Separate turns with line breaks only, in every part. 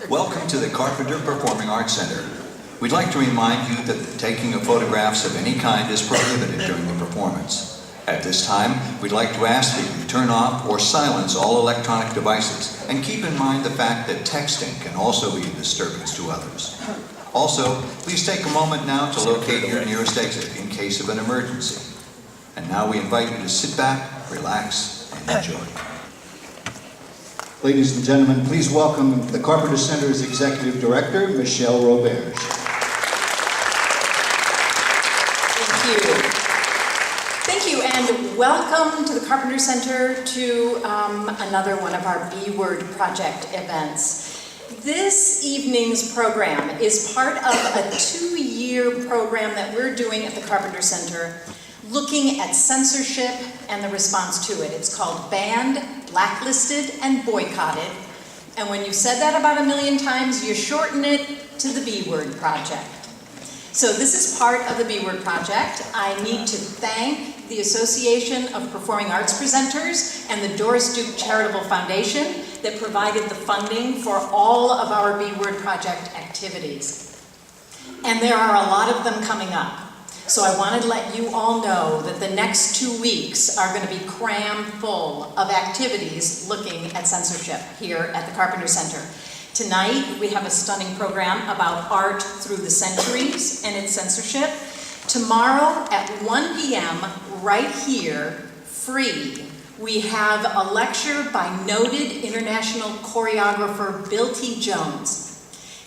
Welcome to the Carpenter Performing Arts Center. We'd like to remind you that the taking of photographs of any kind is prohibited during the performance. At this time, we'd like to ask that you turn off or silence all electronic devices and keep in mind the fact that texting can also be a disturbance to others. Also, please take a moment now to locate your nearest exit in case of an emergency. And now we invite you to sit back, relax, and enjoy.
Ladies and gentlemen, please welcome the Carpenter Center's Executive Director, Michelle Roberge.
Thank you, and welcome to the Carpenter Center to another one of our B-Word Project events. This evening's program is part of a 2-year program that we're doing at the Carpenter Center looking at censorship and the response to it. It's called Banned, Blacklisted, and Boycotted. And when you've said that about 1 million times, you shorten it to the B-Word Project. So this is part of the B-Word Project. I need to thank the Association of Performing Arts Presenters and the Doris Duke Charitable Foundation that provided the funding for all of our B-Word Project activities. And there are a lot of them coming up. So I wanted to let you all know that the next 2 weeks are going to be cram full of activities looking at censorship here at the Carpenter Center. Tonight, we have a stunning program about art through the centuries and its censorship. Tomorrow at 1 p.m., right here, free, we have a lecture by noted international choreographer Bill T. Jones.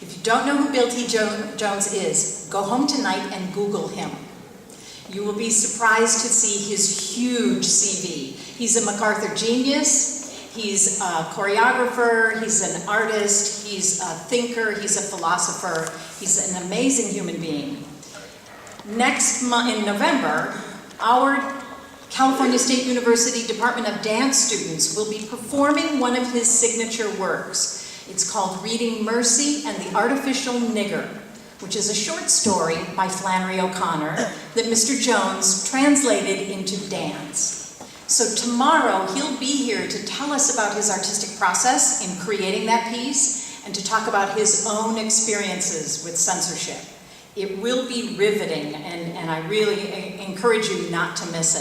If you don't know who Bill T. Jones is, go home tonight and Google him. You will be surprised to see his huge CV. He's a MacArthur genius. He's a choreographer, he's an artist, he's a thinker, he's a philosopher, he's an amazing human being. Next month, in November, our California State University Department of Dance students will be performing one of his signature works. It's called Reading Mercy and the Artificial Nigger, which is a short story by Flannery O'Connor that Mr. Jones translated into dance. So tomorrow, he'll be here to tell us about his artistic process in creating that piece and to talk about his own experiences with censorship. It will be riveting, and I really encourage you not to miss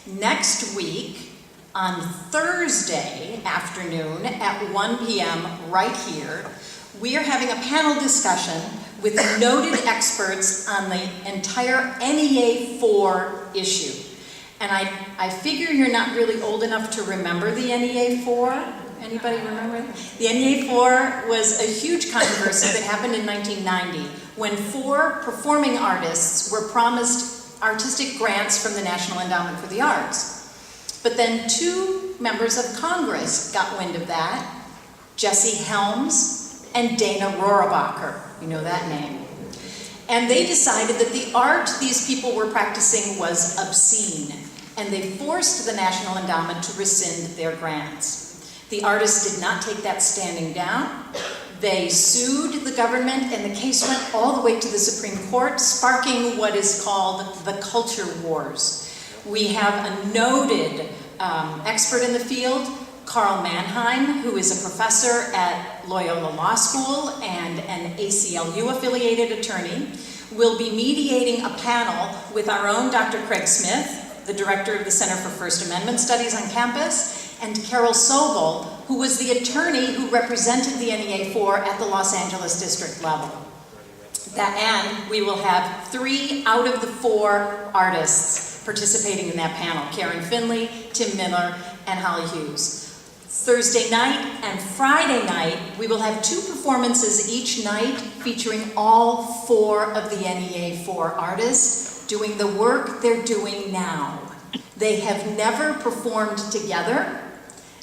it. Next week, on Thursday afternoon at 1 p.m. right here, we are having a panel discussion with noted experts on the entire NEA 4 issue. And I figure you're not really old enough to remember the NEA 4. Anybody remember? The NEA 4 was a huge controversy that happened in 1990 when 4 performing artists were promised artistic grants from the National Endowment for the Arts. But then 2 members of Congress got wind of that, Jesse Helms and Dana Rohrabacher. You know that name. And they decided that the art these people were practicing was obscene, and they forced the National Endowment to rescind their grants. The artists did not take that standing down. They sued the government, and the case went all the way to the Supreme Court, sparking what is called the culture wars. We have a noted expert in the field, Carl Mannheim, who is a professor at Loyola Law School and an ACLU-affiliated attorney, will be mediating a panel with our own Dr. Craig Smith, the director of the Center for First Amendment Studies on campus, and Carol Sobel, who was the attorney who represented the NEA 4 at the Los Angeles district level. And we will have 3 out of the 4 artists participating in that panel, Karen Finley, Tim Miller, and Holly Hughes. Thursday night and Friday night, we will have 2 performances each night featuring all 4 of the NEA 4 artists doing the work they're doing now. They have never performed together.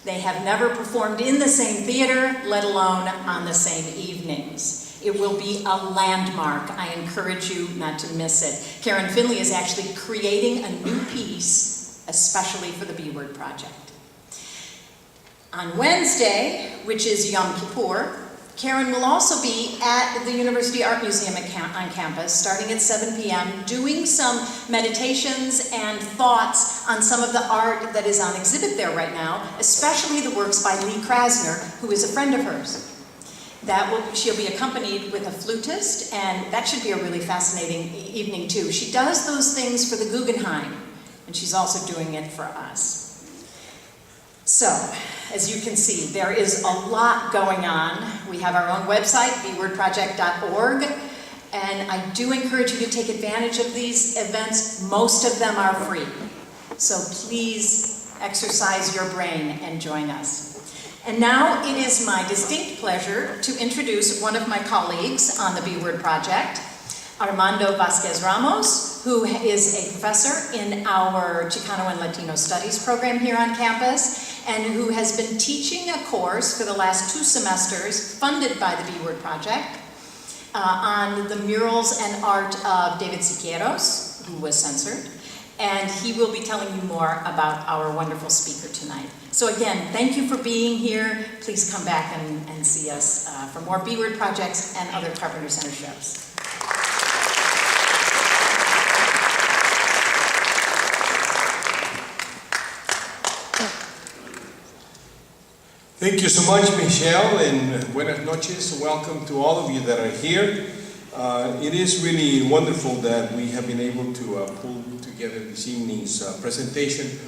They have never performed in the same theater, let alone on the same evenings. It will be a landmark. I encourage you not to miss it. Karen Finley is actually creating a new piece, especially for the B-Word Project. On Wednesday, which is Yom Kippur, Karen will also be at the University Art Museum on campus, starting at 7 p.m., doing some meditations and thoughts on some of the art that is on exhibit there right now, especially the works by Lee Krasner, who is a friend of hers. She'll be accompanied with a flutist, and that should be a really fascinating evening too. She does those things for the Guggenheim, and she's also doing it for us. So, as you can see, there is a lot going on. We have our own website, bwordproject.org, and I do encourage you to take advantage of these events. Most of them are free, so please exercise your brain and join us. And now it is my distinct pleasure to introduce one of my colleagues on the B-Word Project, Armando Vazquez-Ramos, who is a professor in our Chicano and Latino Studies program here on campus, and who has been teaching a course for the last 2 semesters, funded by the B-Word Project, on the murals and art of David Siqueiros, who was censored, and he will be telling you more about our wonderful speaker tonight. So again, thank you for being here. Please come back and see us for more B-Word projects and other Carpenter Center shows.
Thank you so much, Michelle, and buenas noches. Welcome to all of you that are here. It is really wonderful that we have been able to pull together this evening's presentation.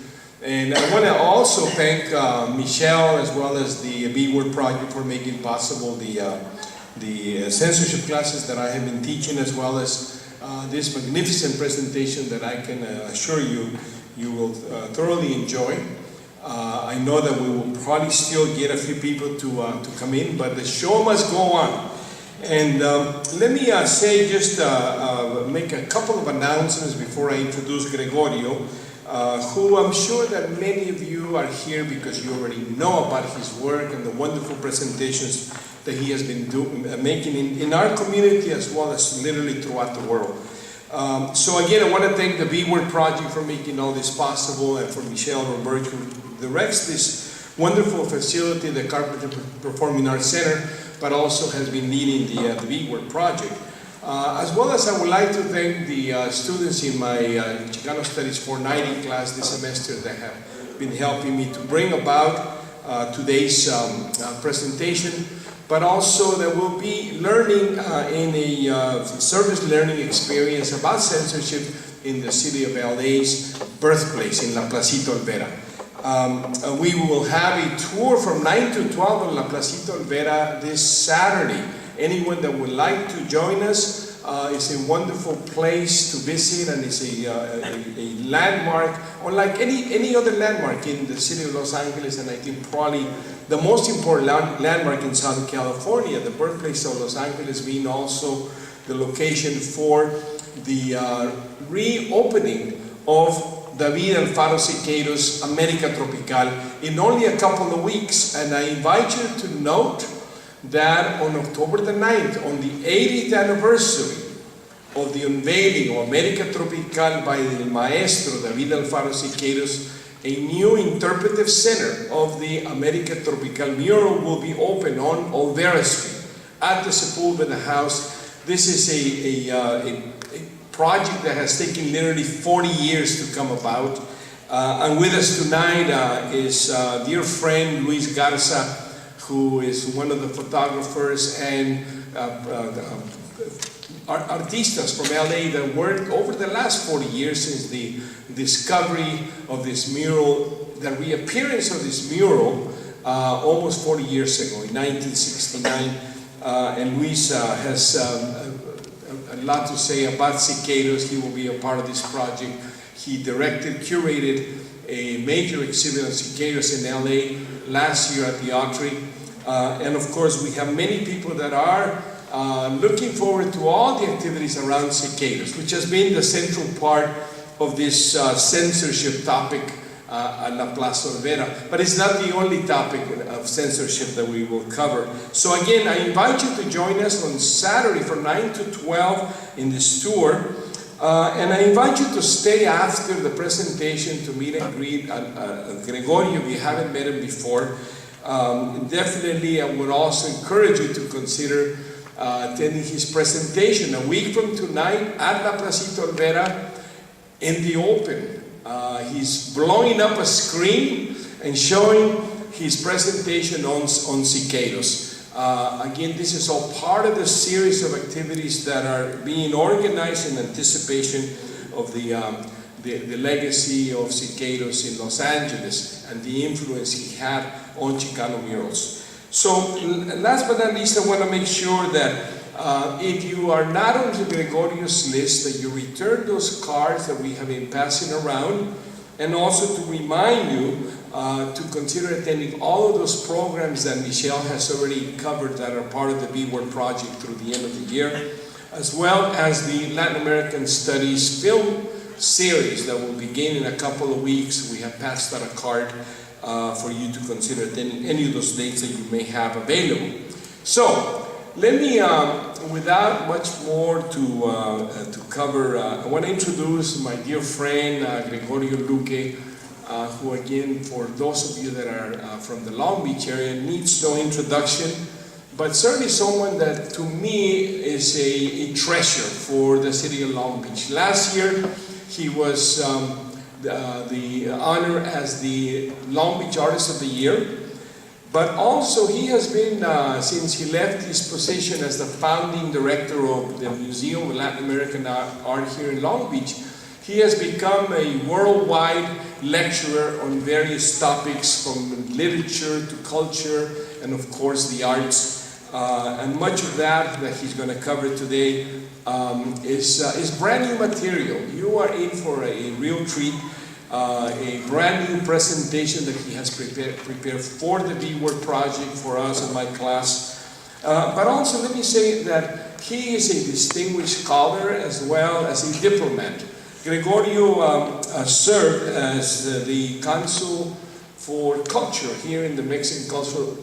And I want to also thank Michelle as well as the B-Word Project for making possible the censorship classes that I have been teaching, as well as this magnificent presentation that I can assure you will thoroughly enjoy. I know that we will probably still get a few people to come in, but the show must go on. And let me say, just make a couple of announcements before I introduce Gregorio, who I'm sure that many of you are here because you already know about his work and the wonderful presentations that he has been making in our community as well as literally throughout the world. So again, I want to thank the B-Word Project for making all this possible, and for Michelle Robert, who directs this wonderful facility, the Carpenter Performing Arts Center, but also has been leading the B-Word Project. As well as I would like to thank the students in my Chicano Studies 490 class this semester that have been helping me to bring about today's presentation, but also that we'll be learning in a service learning experience about censorship in the city of LA's birthplace, in La Placita Olvera. We will have a tour from 9 to 12 in La Placita Olvera this Saturday. Anyone that would like to join us, it's a wonderful place to visit, and it's a landmark, unlike any other landmark in the city of Los Angeles, and I think probably the most important landmark in Southern California, the birthplace of Los Angeles being also the location for the reopening of David Alfaro Siqueiros' America Tropical in only a couple of weeks. And I invite you to note that on October the 9th, on the 80th anniversary of the unveiling of America Tropical by the Maestro David Alfaro Siqueiros, a new interpretive center of the America Tropical mural will be opened on Olvera Street at the Sepulveda House. This is a project that has taken literally 40 years to come about. And with us tonight is dear friend Luis Garza, who is one of the photographers and artistas from LA that worked over the last 40 years since the discovery of this mural, the reappearance of this mural almost 40 years ago, in 1969. And Luis has a lot to say about Siqueiros. He will be a part of this project. He curated a major exhibit on Siqueiros in LA last year at the Autry. And of course, we have many people that are looking forward to all the activities around Siqueiros, which has been the central part of this censorship topic at La Plaza Olvera. But it's not the only topic of censorship that we will cover. So again, I invite you to join us on Saturday from 9 to 12 in this tour. And I invite you to stay after the presentation to meet and greet Gregorio if you haven't met him before. Definitely, I would also encourage you to consider attending his presentation a week from tonight at La Placita Olvera in the open. He's blowing up a screen and showing his presentation on Siqueiros. Again, this is all part of the series of activities that are being organized in anticipation of the legacy of Siqueiros in Los Angeles and the influence he had on Chicano murals. So, last but not least, I want to make sure that if you are not on the Gregorio's list, that you return those cards that we have been passing around, and also to remind you to consider attending all of those programs that Michelle has already covered that are part of the B-Word project through the end of the year, as well as the Latin American Studies film series that will begin in a couple of weeks. We have passed out a card for you to consider attending any of those dates that you may have available. So, let me, without much more to cover, I want to introduce my dear friend, Gregorio Luque, who again, for those of you that are from the Long Beach area, needs no introduction, but certainly someone that to me is a treasure for the city of Long Beach. Last year, he was the honor as the Long Beach Artist of the Year. But also he has been, since he left his position as the founding director of the Museum of Latin American Art here in Long Beach, he has become a worldwide lecturer on various topics from literature to culture and of course the arts. And much of that he's going to cover today is brand new material. You are in for a real treat. A brand new presentation that he has prepared for the B-Word project for us in my class. But also let me say that he is a distinguished scholar as well as a diplomat. Gregorio served as the consul for culture here in the Mexican Cultural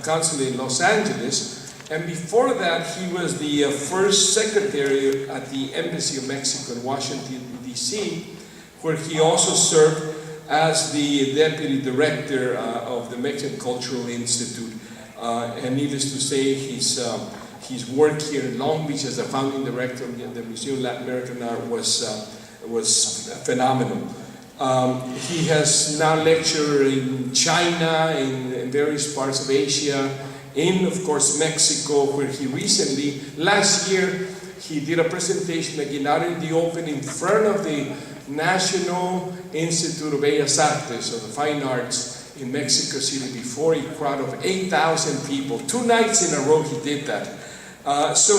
Consulate in Los Angeles. And before that, he was the first secretary at the Embassy of Mexico in Washington, D.C., where he also served as the deputy director of the Mexican Cultural Institute. And needless to say, his work here in Long Beach as the founding director of the Museum of Latin American Art was phenomenal. He has now lectured in China, in various parts of Asia, in, of course, Mexico, where he recently, last year, he did a presentation again out in the open in front of the National Institute of Bellas Artes, of the Fine Arts, in Mexico City before a crowd of 8,000 people. 2 nights in a row he did that. So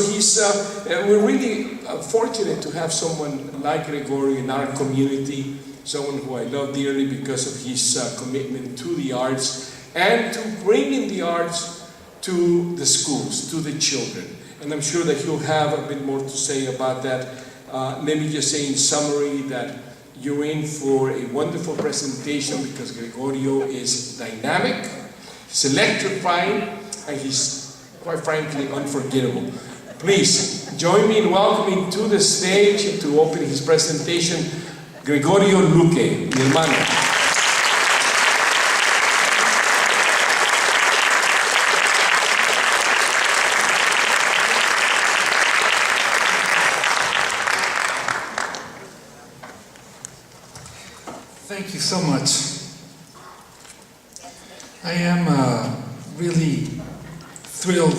we're really fortunate to have someone like Gregorio in our community, someone who I love dearly because of his commitment to the arts and to bringing the arts to the schools, to the children. And I'm sure that he'll have a bit more to say about that. Let me just say in summary that you're in for a wonderful presentation because Gregorio is dynamic, he's electrifying, and he's, quite frankly, unforgettable. Please join me in welcoming to the stage to open his presentation, Gregorio Luque, mi hermano.
Thank you so much. I am really thrilled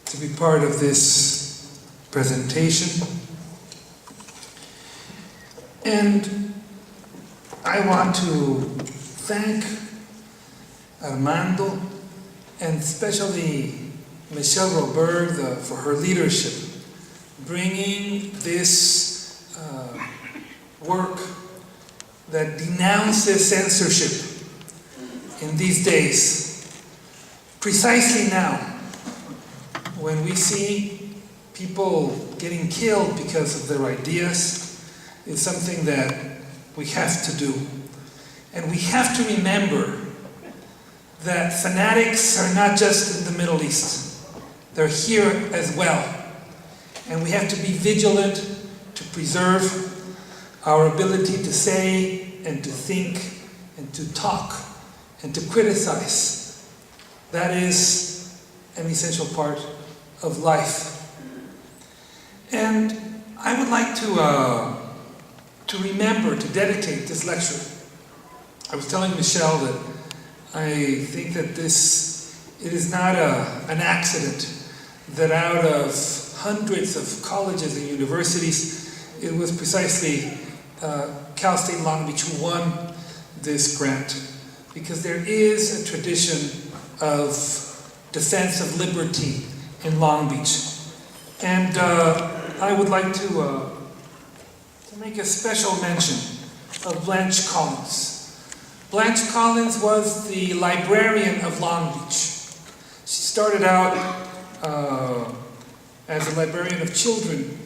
to be part of this presentation. And I want to thank Armando and especially Michelle Robert for her leadership, bringing this work that denounces censorship in these days. Precisely now, when we see people getting killed because of their ideas, is something that we have to do. And we have to remember that fanatics are not just in the Middle East. They're here as well. And we have to be vigilant to preserve our ability to say and to think and to talk and to criticize. That is an essential part of life. And I would like to remember, to dedicate this lecture. I was telling Michelle that I think that this It is not an accident that out of hundreds of colleges and universities, it was precisely Cal State Long Beach who won this grant, because there is a tradition of defense of liberty in Long Beach. And I would like to make a special mention of Blanche Collins. Blanche Collins was the librarian of Long Beach. She started out as a librarian of children,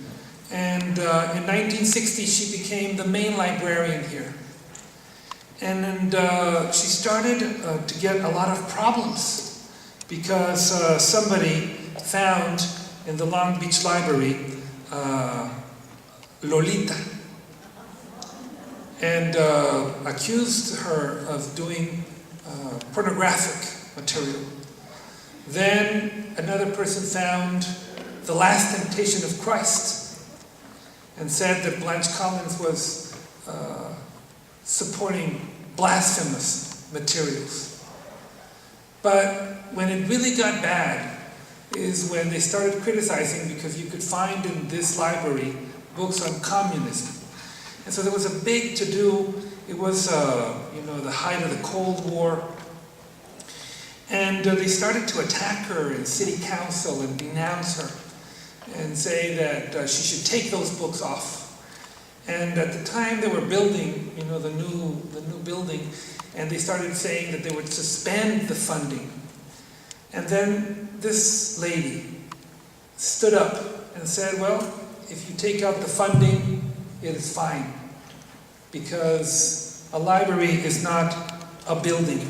and in 1960 she became the main librarian here. And she started to get a lot of problems because somebody found in the Long Beach Library Lolita, and accused her of doing pornographic material. Then another person found The Last Temptation of Christ and said that Blanche Collins was supporting blasphemous materials. But when it really got bad is when they started criticizing, because you could find in this library books on communism. And so there was a big to-do. It was, the height of the Cold War. And they started to attack her in city council and denounce her and say that she should take those books off. And at the time they were building, the new building, and they started saying that they would suspend the funding. And then this lady stood up and said, well, if you take out the funding, it is fine, because a library is not a building.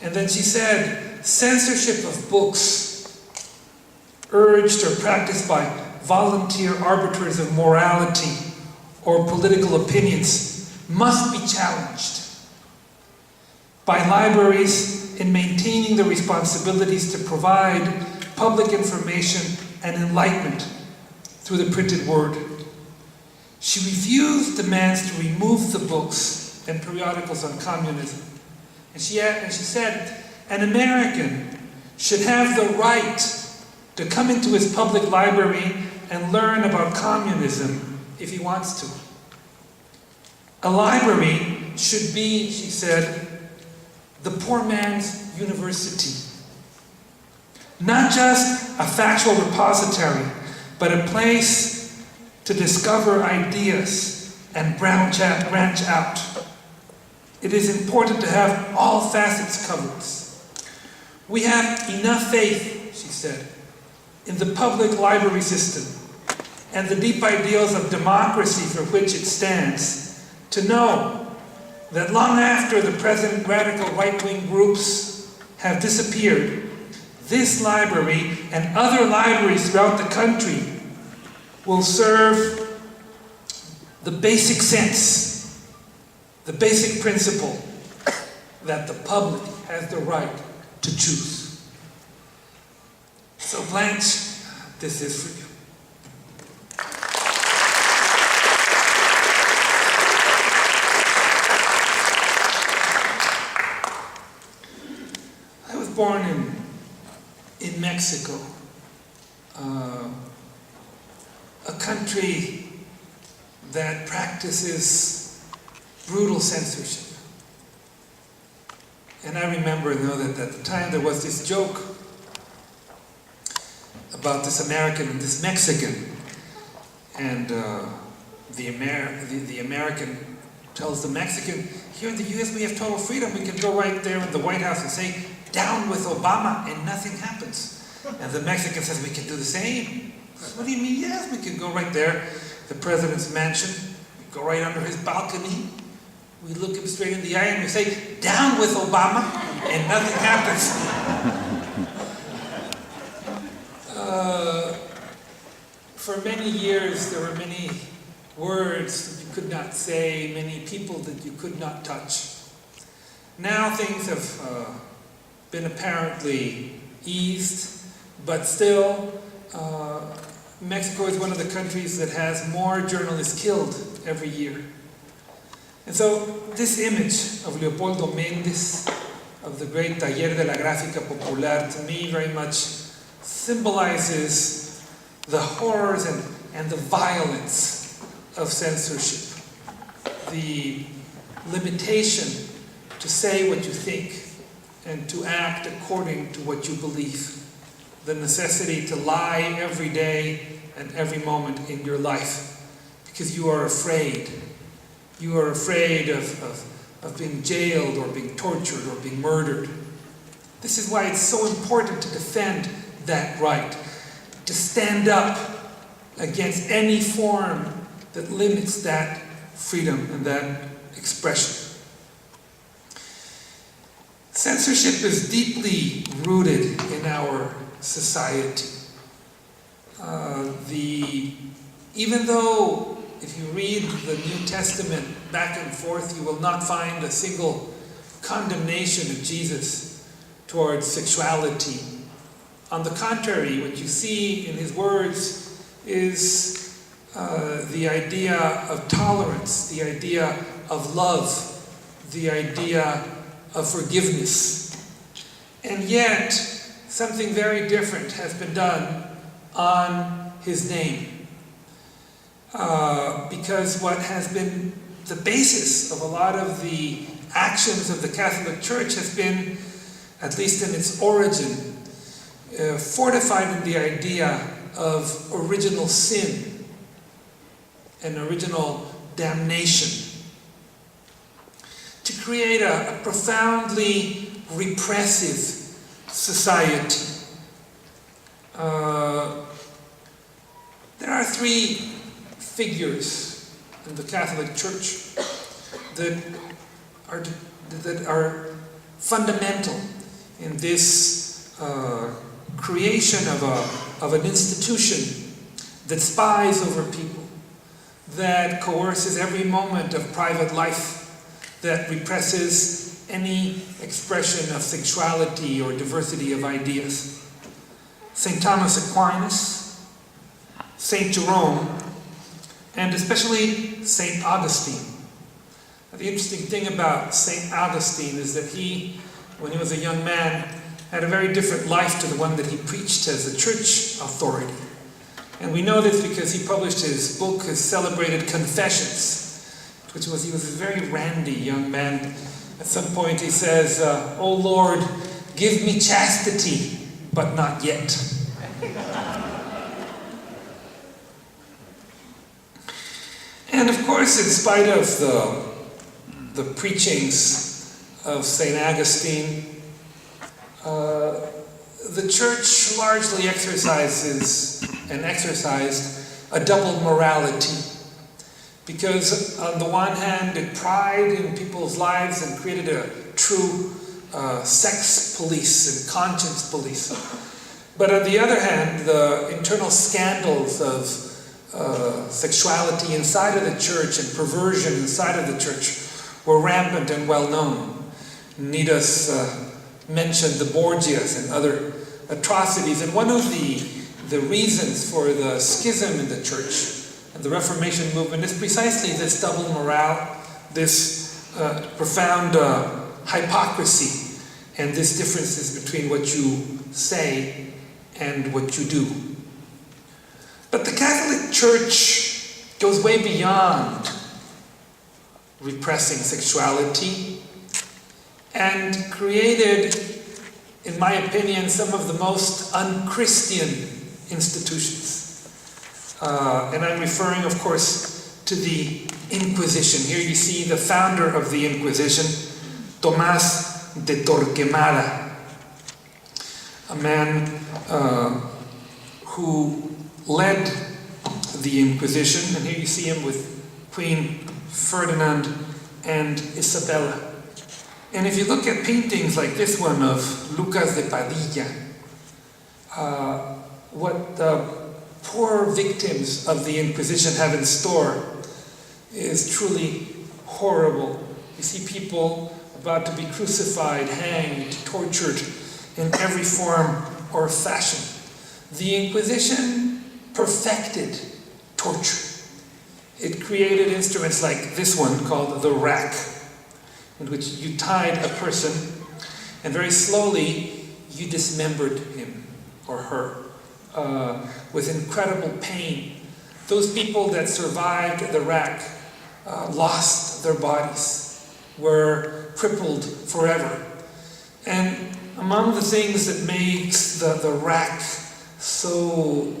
And then she said, censorship of books urged or practiced by volunteer arbiters of morality or political opinions must be challenged by libraries in maintaining the responsibilities to provide public information and enlightenment through the printed word. She refused demands to remove the books and periodicals on communism. And she said, an American should have the right to come into his public library and learn about communism if he wants to. A library should be, she said, the poor man's university. Not just a factual repository, but a place to discover ideas and branch out. It is important to have all facets covered. We have enough faith, she said, in the public library system and the deep ideals of democracy for which it stands, to know that long after the present radical right-wing groups have disappeared, this library and other libraries throughout the country will serve the basic sense, the basic principle that the public has the right to choose. So Blanche, this is for you. I was born in Mexico, a country that practices brutal censorship. And I remember, that at the time there was this joke about this American and this Mexican, and the American tells the Mexican, here in the US we have total freedom, we can go right there in the White House and say, down with Obama, and nothing happens. And the Mexican says, we can do the same. What do you mean? Yes, we can go right there, the president's mansion, we go right under his balcony, we look him straight in the eye and we say, down with Obama, and nothing happens. For many years, there were many words that you could not say, many people that you could not touch. Now things have been apparently eased, but still, Mexico is one of the countries that has more journalists killed every year. And so this image of Leopoldo Méndez of the great Taller de la Gráfica Popular, to me very much symbolizes the horrors and the violence of censorship. The limitation to say what you think and to act according to what you believe. The necessity to lie every day and every moment in your life because you are afraid. You are afraid of being jailed or being tortured or being murdered. This is why it's so important to defend that right, to stand up against any form that limits that freedom and that expression. Censorship is deeply rooted in our society. Even though if you read the New Testament back and forth, you will not find a single condemnation of Jesus towards sexuality. On the contrary, what you see in his words is the idea of tolerance, the idea of love, the idea of forgiveness. And yet, something very different has been done on his name. Because what has been the basis of a lot of the actions of the Catholic Church has been, at least in its origin, fortified in the idea of original sin and original damnation, to create a profoundly repressive society. There are three figures in the Catholic Church that are fundamental in this creation of an institution that spies over people, that coerces every moment of private life, that represses any expression of sexuality or diversity of ideas. St. Thomas Aquinas, St. Jerome, and especially St. Augustine. The interesting thing about St. Augustine is that he, when he was a young man, had a very different life to the one that he preached as a church authority. And we know this because he published his book, his celebrated Confessions, he was a very randy young man. At some point he says, "Oh Lord, give me chastity, but not yet." And of course, in spite of the preachings of St. Augustine, the church largely exercised a double morality. Because on the one hand, it pried in people's lives and created a true sex police and conscience police. But on the other hand, the internal scandals of sexuality inside of the church and perversion inside of the church were rampant and well known. Need us mention the Borgias and other atrocities. And one of the reasons for the schism in the church and the Reformation movement is precisely this double morale, this profound hypocrisy, and this differences between what you say and what you do. But the Catholic Church goes way beyond repressing sexuality and created, in my opinion, some of the most un-Christian institutions. And I'm referring, of course, to the Inquisition. Here you see the founder of the Inquisition, Tomás de Torquemada, a man who led the Inquisition. And here you see him with Queen Ferdinand and Isabella. And if you look at paintings like this one of Lucas de Padilla, what the poor victims of the Inquisition have in store is truly horrible. You see people about to be crucified, hanged, tortured in every form or fashion. The Inquisition perfected torture. It created instruments like this one called the rack, in which you tied a person And very slowly, you dismembered him or her with incredible pain. Those people that survived the rack lost their bodies, were crippled forever. And among the things that makes the rack so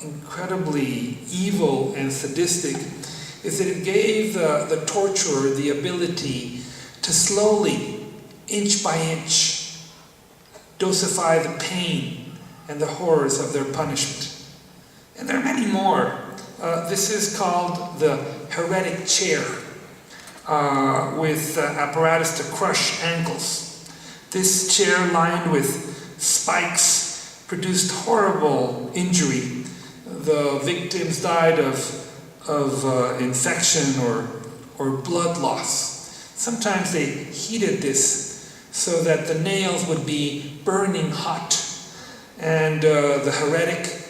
incredibly evil and sadistic is that it gave the torturer the ability to slowly, inch by inch, dosify the pain and the horrors of their punishment. And there are many more. This is called the heretic chair, with apparatus to crush ankles. This chair lined with spikes produced horrible injury. The victims died of infection or blood loss. Sometimes they heated this so that the nails would be burning hot. And the heretic,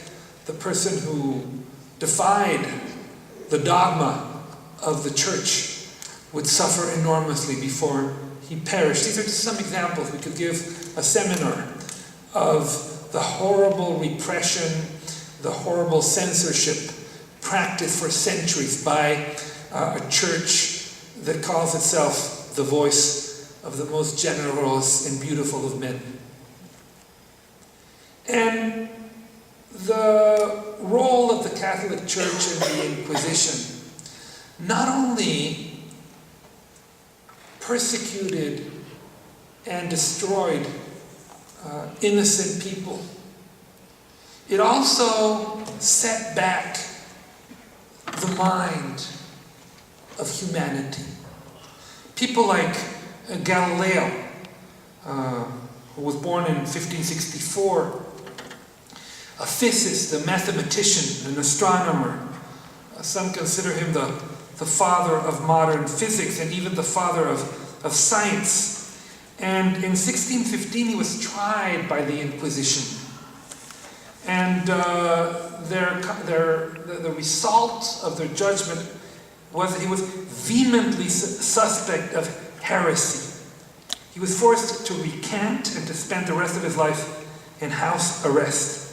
the person who defied the dogma of the church, would suffer enormously before he perished. These are just some examples. We could give a seminar of the horrible repression, the horrible censorship practiced for centuries by a church that calls itself the voice of the most generous and beautiful of men. And the role of the Catholic Church in the Inquisition not only persecuted and destroyed innocent people, it also set back the mind of humanity. People like Galileo, who was born in 1564, a physicist, a mathematician, an astronomer. Some consider him the father of modern physics and even the father of science. And in 1615 he was tried by the Inquisition. And the result of their judgment was that he was vehemently suspect of heresy. He was forced to recant and to spend the rest of his life in house arrest.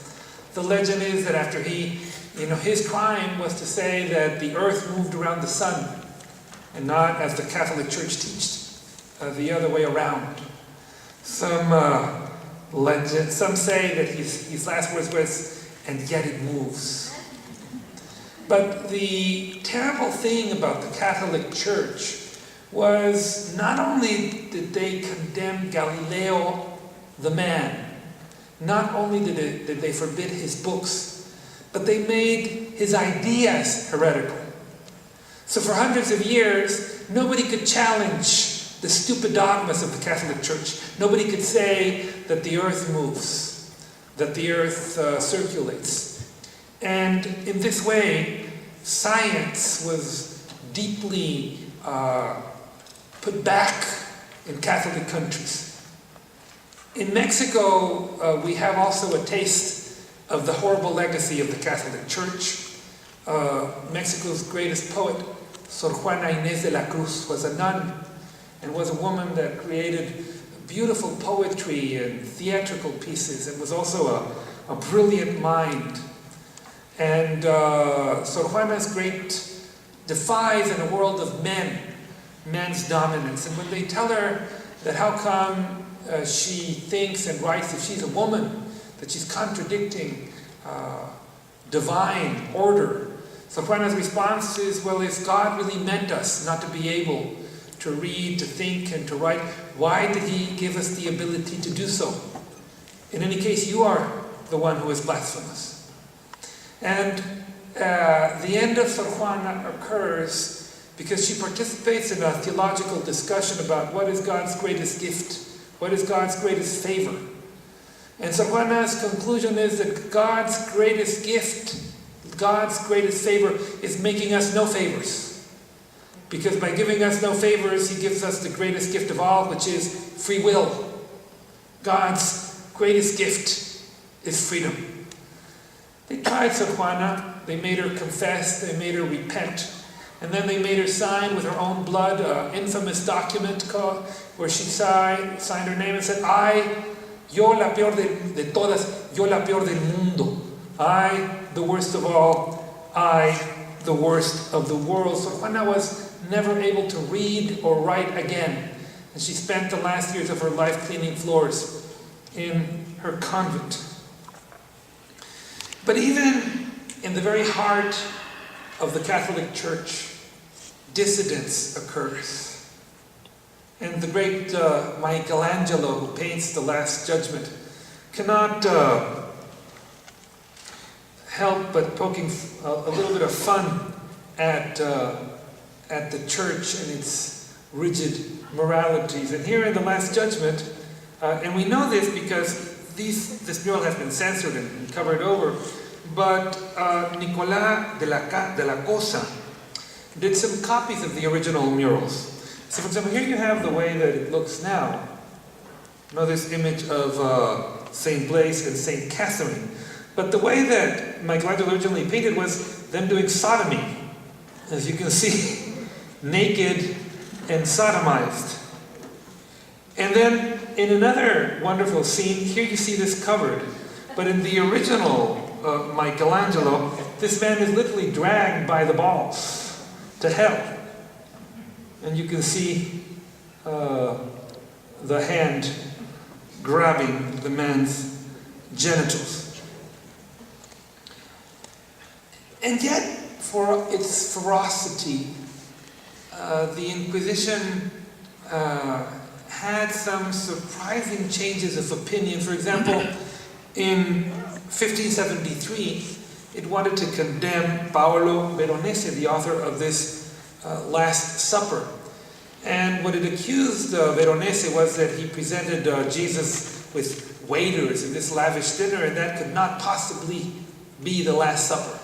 The legend is that after his crime was to say that the earth moved around the sun, and not as the Catholic Church teaches, the other way around. Some say that his last words was, "and yet it moves." But the terrible thing about the Catholic Church was not only did they condemn Galileo the man, not only did they forbid his books, but they made his ideas heretical. So for hundreds of years, nobody could challenge the stupid dogmas of the Catholic Church. Nobody could say that the earth moves, that the earth circulates. And in this way, science was deeply put back in Catholic countries. In Mexico, we have also a taste of the horrible legacy of the Catholic Church. Mexico's greatest poet, Sor Juana Inés de la Cruz, was a nun and was a woman that created beautiful poetry and theatrical pieces and was also a brilliant mind. And Sor Juana's great defies in a world of men's dominance. And when they tell her that how come she thinks and writes that she's a woman, that she's contradicting divine order, Sor Juana's response is, well, if God really meant us not to be able to read, to think, and to write, why did he give us the ability to do so? In any case, you are the one who is blasphemous. And the end of Sor Juana occurs because she participates in a theological discussion about what is God's greatest gift, what is God's greatest favor. And Sor Juana's conclusion is that God's greatest gift, God's greatest favor, is making us no favors. Because by giving us no favors, he gives us the greatest gift of all, which is free will. God's greatest gift is freedom. They tried Sor Juana, they made her confess, they made her repent, And then they made her sign with her own blood an infamous document where she signed her name and said, yo la peor de todas, yo la peor del mundo. I, the worst of all, I, the worst of the world. So Juana was never able to read or write again. And she spent the last years of her life cleaning floors in her convent. But even in the very heart of the Catholic Church, dissidence occurs. And the great Michelangelo, who paints the Last Judgment, cannot help but poking a little bit of fun at the church and its rigid moralities. And here in the Last Judgment, and we know this because this mural has been censored and covered over, but Nicolás de la Cosa did some copies of the original murals. So for example, here you have the way that it looks now. You know, this image of St. Blaise and St. Catherine. But the way that Michelangelo originally painted was them doing sodomy. As you can see, naked and sodomized. And then in another wonderful scene, here you see this covered. But in the original Michelangelo, this man is literally dragged by the balls to hell. And you can see the hand grabbing the man's genitals. And yet, for its ferocity, the Inquisition had some surprising changes of opinion. For example, in 1573, it wanted to condemn Paolo Veronese, the author of this Last Supper. And what it accused Veronese was that he presented Jesus with waiters in this lavish dinner, and that could not possibly be the Last Supper.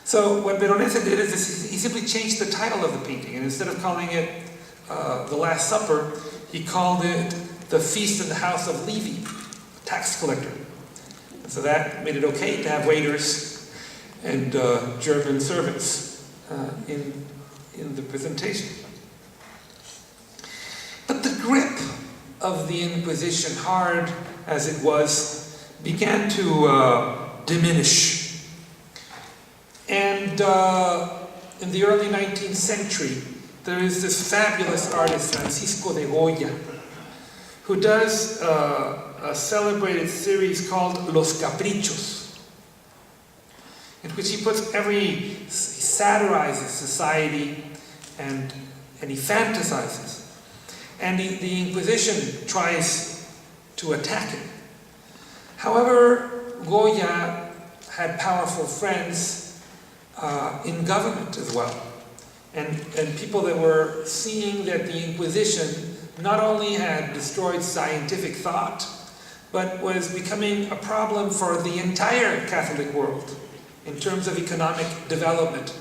So what Veronese did is he simply changed the title of the painting, and instead of calling it the Last Supper, he called it the Feast in the House of Levi, tax collector. And so that made it okay to have waiters and German servants in the presentation. But the grip of the Inquisition, hard as it was, began to diminish. And in the early 19th century, there is this fabulous artist, Francisco de Goya, who does a celebrated series called Los Caprichos, in which he satirizes society and he fantasizes. And the Inquisition tries to attack him. However, Goya had powerful friends in government as well. And people that were seeing that the Inquisition not only had destroyed scientific thought, but was becoming a problem for the entire Catholic world in terms of economic development.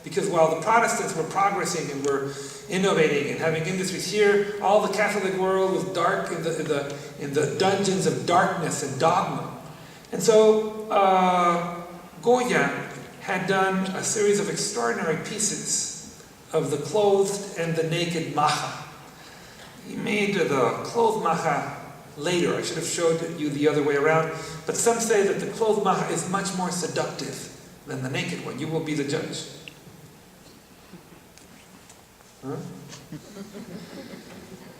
Because while the Protestants were progressing and were innovating and having industries here, all the Catholic world was dark in the dungeons of darkness and dogma. And so Goya had done a series of extraordinary pieces of the clothed and the naked maja. He made the clothed maja later. I should have showed you the other way around. But some say that the clothed maja is much more seductive than the naked one. You will be the judge. Huh?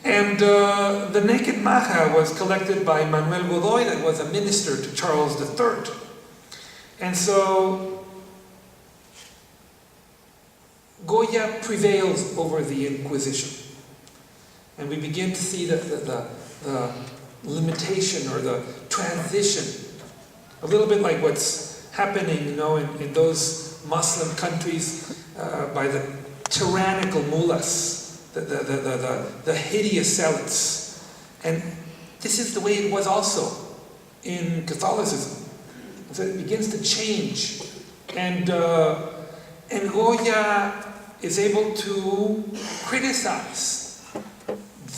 And the naked maja was collected by Manuel Godoy, that was a minister to Charles III. And so Goya prevails over the Inquisition. And we begin to see the limitation or the transition, a little bit like what's happening, in those Muslim countries by the tyrannical mullahs, the hideous zealots. And this is the way it was also in Catholicism. So it begins to change. And Goya is able to criticize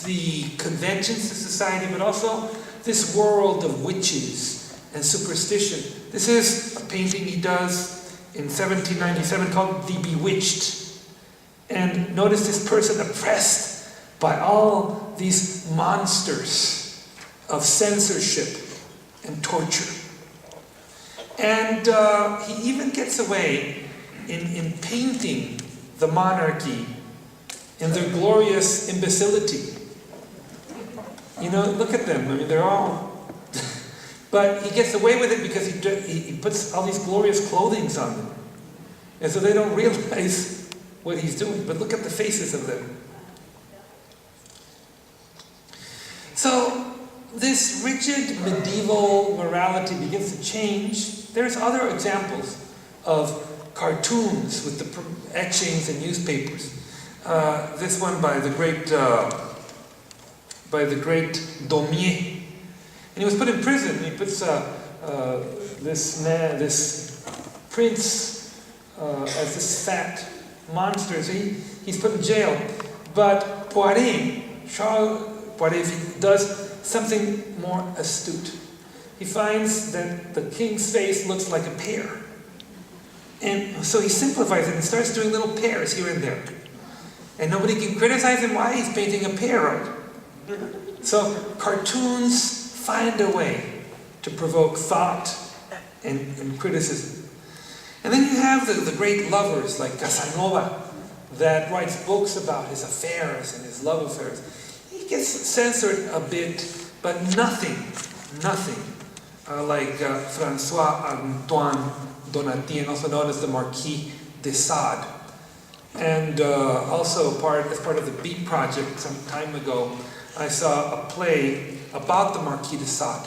the conventions of society, but also this world of witches and superstition. This is a painting he does in 1797 called The Bewitched. And notice this person oppressed by all these monsters of censorship and torture. And he even gets away in painting the monarchy in their glorious imbecility. You know, look at them. I mean, they're all... But he gets away with it because he puts all these glorious clothings on them. And so they don't realize what he's doing. But look at the faces of them. So this rigid medieval morality begins to change. There's other examples of cartoons with the etchings in newspapers. This one by the great Daumier. And he was put in prison. He puts this prince as this fat monster. So he's put in jail. But Charles Poiret does something more astute. He finds that the king's face looks like a pear. And so he simplifies it and starts doing little pears here and there. And nobody can criticize him why he's painting a pear, right? So cartoons find a way to provoke thought and criticism. And then you have the great lovers like Casanova that writes books about his affairs and his love affairs. He gets censored a bit, but nothing like François-Antoine Donatien, also known as the Marquis de Sade. And also as part of the Beat Project some time ago, I saw a play about the Marquis de Sade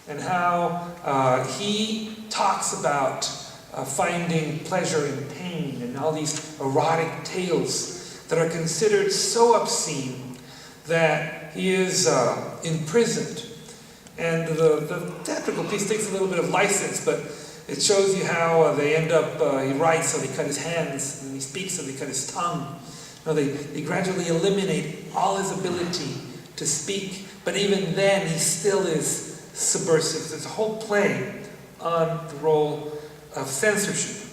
and how he talks about finding pleasure in pain and all these erotic tales that are considered so obscene that he is imprisoned. And the theatrical piece takes a little bit of license, but it shows you how they end up, he writes so they cut his hands, and he speaks so they cut his tongue. You know, they gradually eliminate all his ability to speak, but even then he still is subversive. There's a whole play on the role of censorship.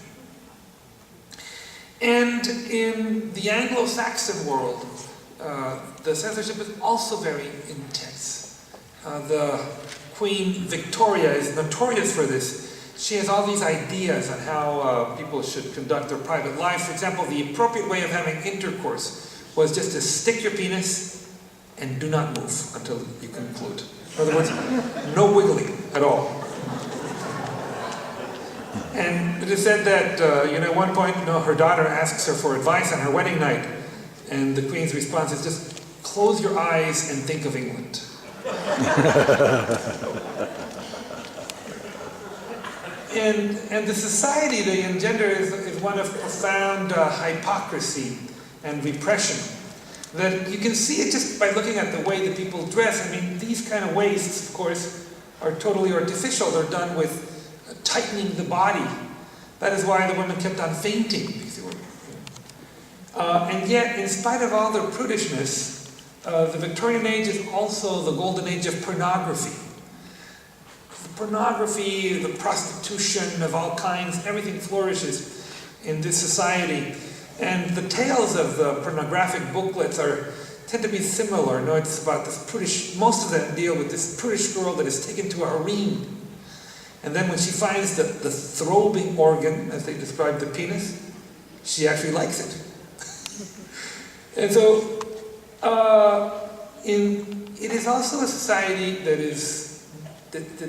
And in the Anglo-Saxon world, the censorship is also very intense. The Queen Victoria is notorious for this. She has all these ideas on how people should conduct their private lives. For example, the appropriate way of having intercourse was just to stick your penis and do not move until you conclude. In other words, no wiggling at all. And it is said that, at one point, her daughter asks her for advice on her wedding night, and the Queen's response is just, close your eyes and think of England. And the society they engender is one of profound hypocrisy and repression. That you can see it just by looking at the way that people dress. I mean, these kind of waists, of course, are totally artificial. They're done with tightening the body. That is why the women kept on fainting. And yet, in spite of all their prudishness, the Victorian age is also the golden age of pornography. The pornography, the prostitution of all kinds, everything flourishes in this society. And the tales of the pornographic booklets tend to be similar. No, it's about this prudish, most of them deal with this prudish girl that is taken to a harem. And then when she finds the throbbing organ, as they describe the penis, she actually likes it. And so, it is also a society that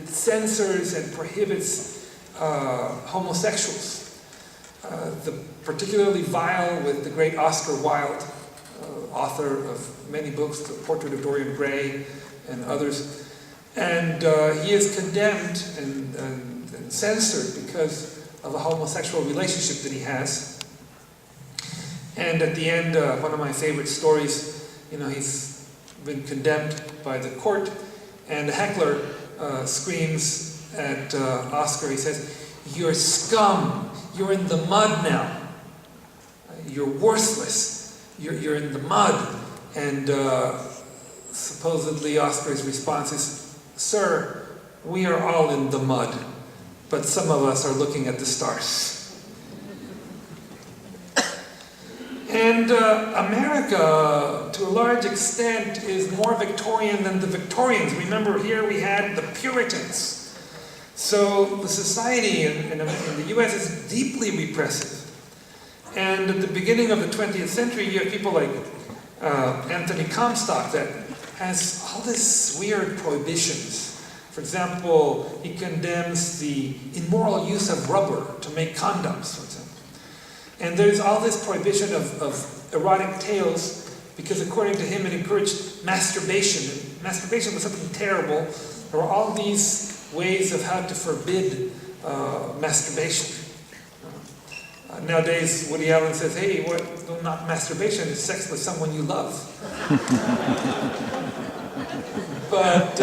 censors and prohibits homosexuals. Particularly vile with the great Oscar Wilde, author of many books, The Portrait of Dorian Gray and others. And he is condemned and censored because of a homosexual relationship that he has. And at the end, one of my favorite stories, he's been condemned by the court, and the heckler screams at Oscar. He says, "You're scum. You're in the mud now. You're worthless. You're in the mud." And supposedly Oscar's response is, "Sir, we are all in the mud, but some of us are looking at the stars." And America, to a large extent, is more Victorian than the Victorians. Remember, here we had the Puritans. So the society in the US is deeply repressive. And at the beginning of the 20th century, you have people like Anthony Comstock that has all these weird prohibitions. For example, he condemns the immoral use of rubber to make condoms, for example. And there's all this prohibition of erotic tales because according to him it encouraged masturbation. And masturbation was something terrible. There were all these ways of how to forbid masturbation. Nowadays, Woody Allen says, hey, not masturbation, it's sex with someone you love. But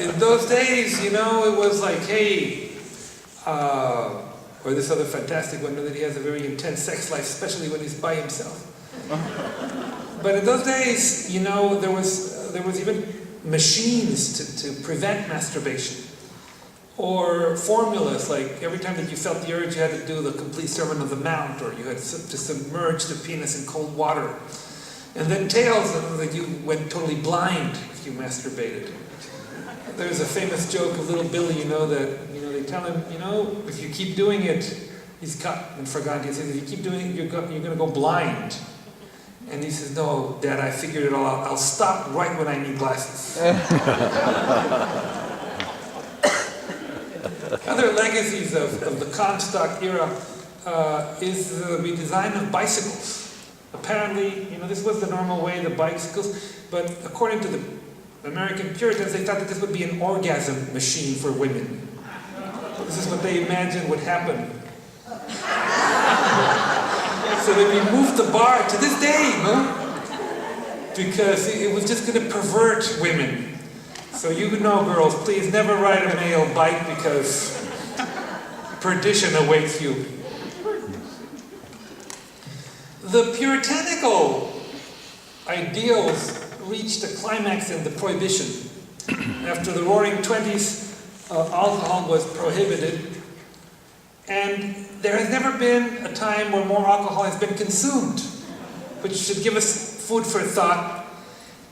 in those days, you know, it was like, hey, or this other fantastic one, that he has a very intense sex life, especially when he's by himself. But in those days, you know, there was even machines to prevent masturbation. Or formulas, like every time that you felt the urge, you had to do the complete Sermon on the Mount, or you had to submerge the penis in cold water. And then tales that you went totally blind if you masturbated. There's a famous joke of little Billy, you know, that, you know, they tell him, you know, if you keep doing it, he's cut and forgotten. He says, if you keep doing it, you're going to go blind. And he says, no, Dad, I figured it all out. I'll stop right when I need glasses. Other legacies of the Comstock era is the redesign of bicycles. Apparently, you know, this was the normal way, the bicycles, but according to the American Puritans, they thought that this would be an orgasm machine for women. This is what they imagined would happen. So they removed the bar to this day, no? Because it was just going to pervert women. So you know, girls, please never ride a male bike because perdition awaits you. The puritanical ideals reached a climax in the Prohibition. After the Roaring '20s, alcohol was prohibited. And there has never been a time where more alcohol has been consumed, which should give us food for thought.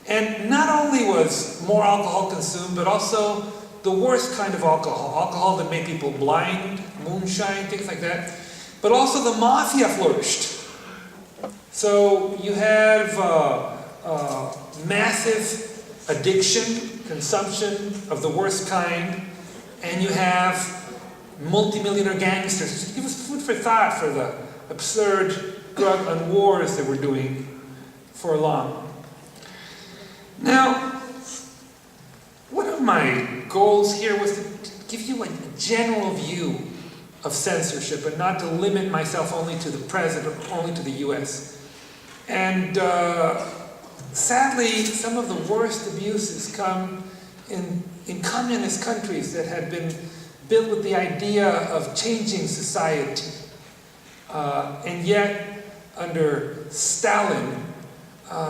And not only was more alcohol consumed, but also the worst kind of alcohol. Alcohol that made people blind, moonshine, things like that. But also the mafia flourished. So you have massive addiction, consumption of the worst kind, and you have multimillionaire gangsters. Just give us food for thought for the absurd drug and wars that we're doing for long. Now, one of my goals here was to give you a general view of censorship and not to limit myself only to the president or only to the US. And sadly, some of the worst abuses come in communist countries that had been built with the idea of changing society. And yet, under Stalin,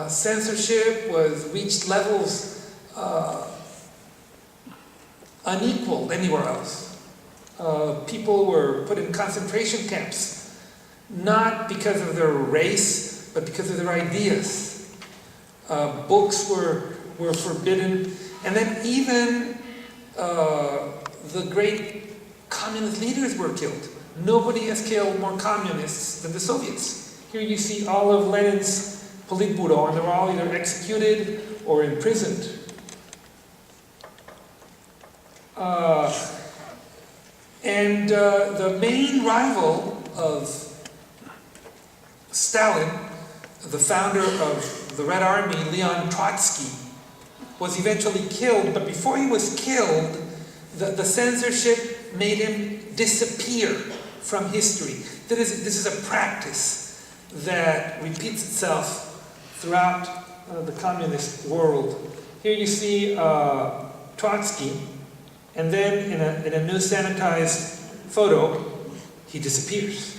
censorship reached levels unequaled anywhere else. People were put in concentration camps, not because of their race, but because of their ideas. Books were forbidden, and then even the great communist leaders were killed. Nobody has killed more communists than the Soviets. Here you see all of Lenin's Politburo, and they were all either executed or imprisoned. The main rival of Stalin, the founder of the Red Army, Leon Trotsky, was eventually killed, but before he was killed, the censorship made him disappear from history. This is a practice that repeats itself throughout the communist world. Here you see Trotsky, and then in a new sanitized photo, he disappears.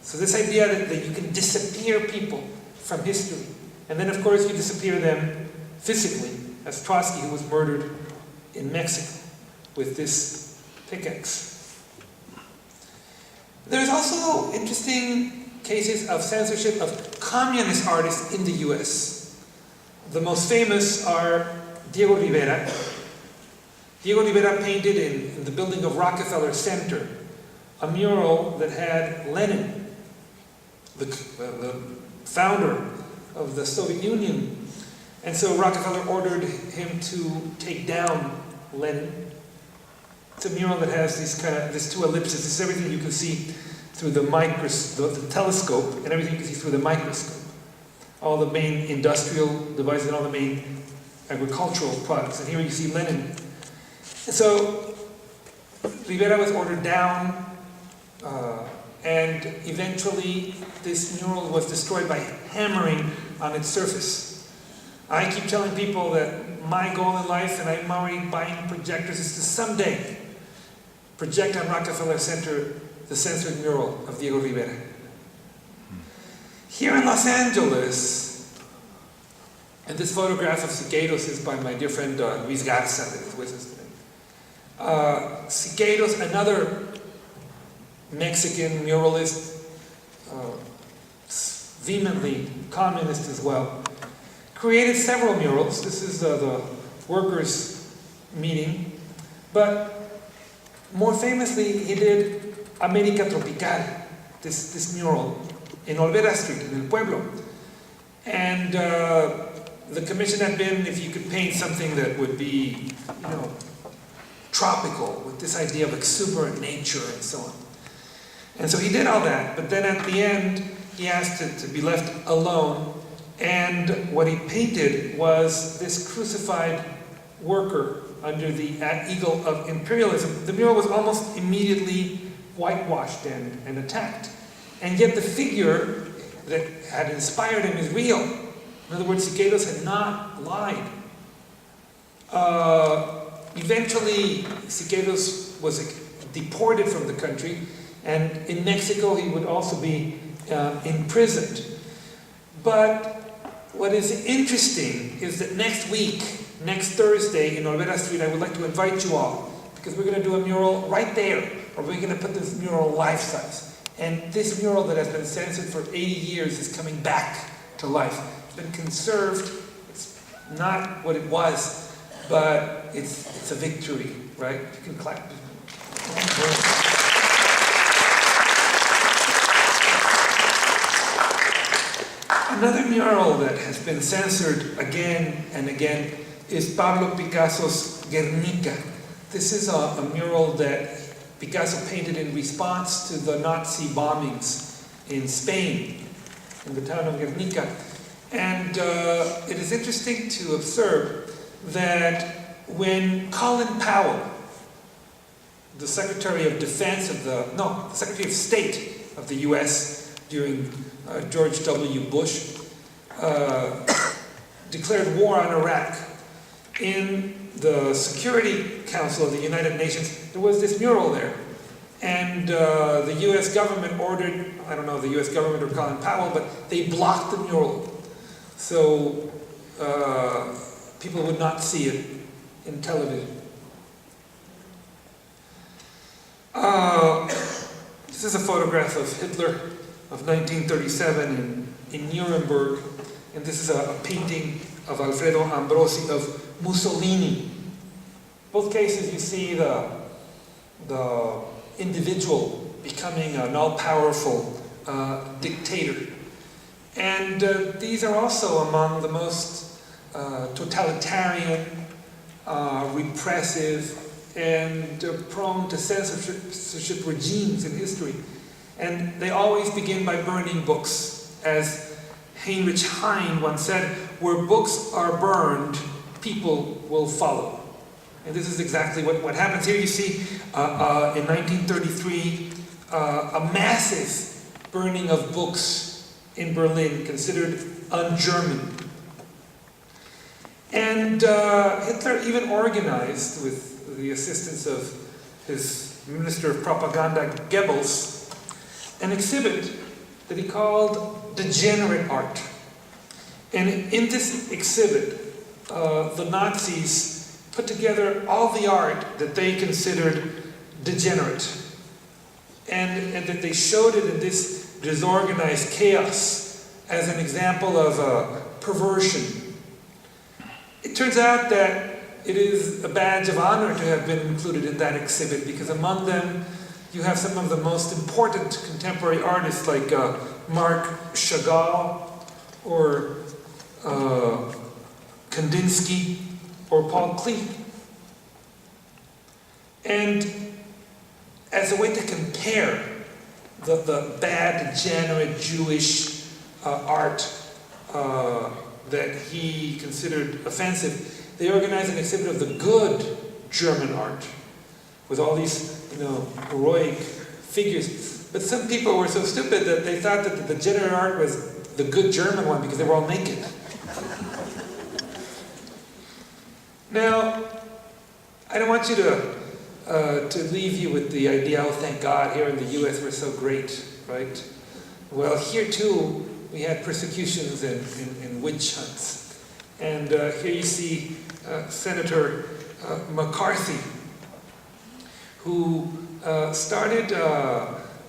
So this idea that you can disappear people from history, and then of course you disappear them physically, as Trotsky, who was murdered in Mexico with this pickaxe. There's also interesting cases of censorship of communist artists in the US. The most famous are Diego Rivera. Diego Rivera painted in the building of Rockefeller Center a mural that had Lenin, the founder of the Soviet Union. And so Rockefeller ordered him to take down Lenin. It's a mural that has these two ellipses. This is everything you can see through the the telescope, and everything you can see through the microscope. All the main industrial devices and all the main agricultural products. And here you see Lenin. And so Rivera was ordered down, and eventually this mural was destroyed by hammering on its surface. I keep telling people that my goal in life, and I'm already buying projectors, is to someday project on Rockefeller Center the censored mural of Diego Rivera. Here in Los Angeles, and this photograph of Siqueiros is by my dear friend Luis Garza, that is with us today. Siqueiros, another Mexican muralist, vehemently communist as well, created several murals. This is the workers' meeting, but more famously, he did América Tropical, this mural in Olvera Street, in El Pueblo. And the commission had been, if you could paint something that would be, tropical, with this idea of exuberant nature and so on. And so he did all that, but then at the end, he asked to be left alone, and what he painted was this crucified worker under the eagle of imperialism. The mural was almost immediately whitewashed and attacked. And yet the figure that had inspired him is real. In other words, Siqueiros had not lied. Eventually, Siqueiros was deported from the country, and in Mexico he would also be imprisoned. But what is interesting is that next Thursday in Olvera Street, I would like to invite you all, because we're going to do a mural right there, or we're going to put this mural life-size. And this mural that has been censored for 80 years is coming back to life. It's been conserved. It's not what it was, but it's a victory, right? You can clap. Another mural that has been censored again and again is Pablo Picasso's Guernica. This is a mural that Picasso painted in response to the Nazi bombings in Spain, in the town of Guernica. And it is interesting to observe that when Colin Powell, the Secretary of Defense the Secretary of State of the US during George W. Bush, declared war on Iraq, in the Security Council of the United Nations, there was this mural there. And the US government ordered, I don't know if the US government or Colin Powell, but they blocked the mural. So people would not see it in television. This is a photograph of Hitler of 1937 in Nuremberg. And this is a painting of Alfredo Ambrosi of Mussolini. Both cases you see the individual becoming an all-powerful dictator. And these are also among the most totalitarian, repressive, and prone to censorship regimes in history. And they always begin by burning books. As Heinrich Heine once said, where books are burned, people will follow. And this is exactly what happens here. You see, in 1933, a massive burning of books in Berlin, considered un-German. And Hitler even organized, with the assistance of his Minister of Propaganda, Goebbels, an exhibit that he called Degenerate Art. And in this exhibit, the Nazis put together all the art that they considered degenerate. And that they showed it in this disorganized chaos as an example of perversion. It turns out that it is a badge of honor to have been included in that exhibit, because among them you have some of the most important contemporary artists like Marc Chagall or Kandinsky or Paul Klee. And as a way to compare the bad, degenerate Jewish art that he considered offensive, they organized an exhibit of the good German art with all these, heroic figures. But some people were so stupid that they thought that the degenerate art was the good German one because they were all naked. Now, I don't want you to leave you with the idea, oh, thank God, here in the US we're so great, right? Well, here too, we had persecutions and witch hunts. And here you see Senator McCarthy, who started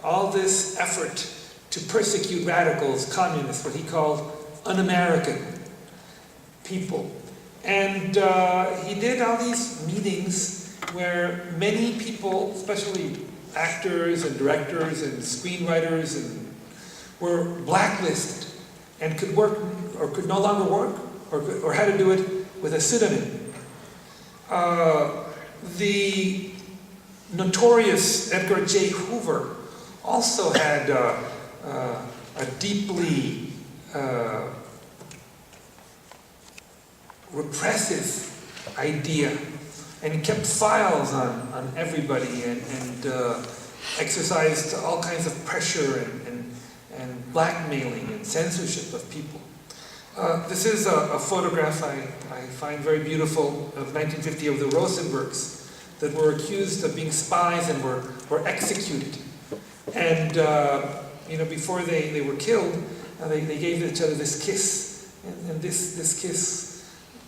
all this effort to persecute radicals, communists, what he called un-American people. And he did all these meetings where many people, especially actors and directors and screenwriters, were blacklisted and could work or could no longer work or had to do it with a pseudonym. The notorious Edgar J. Hoover also had a deeply repressive idea, and he kept files on everybody and exercised all kinds of pressure and blackmailing and censorship of people. This is a photograph I find very beautiful of 1950 of the Rosenbergs that were accused of being spies and were executed. And before they were killed, they gave each other this kiss, and this kiss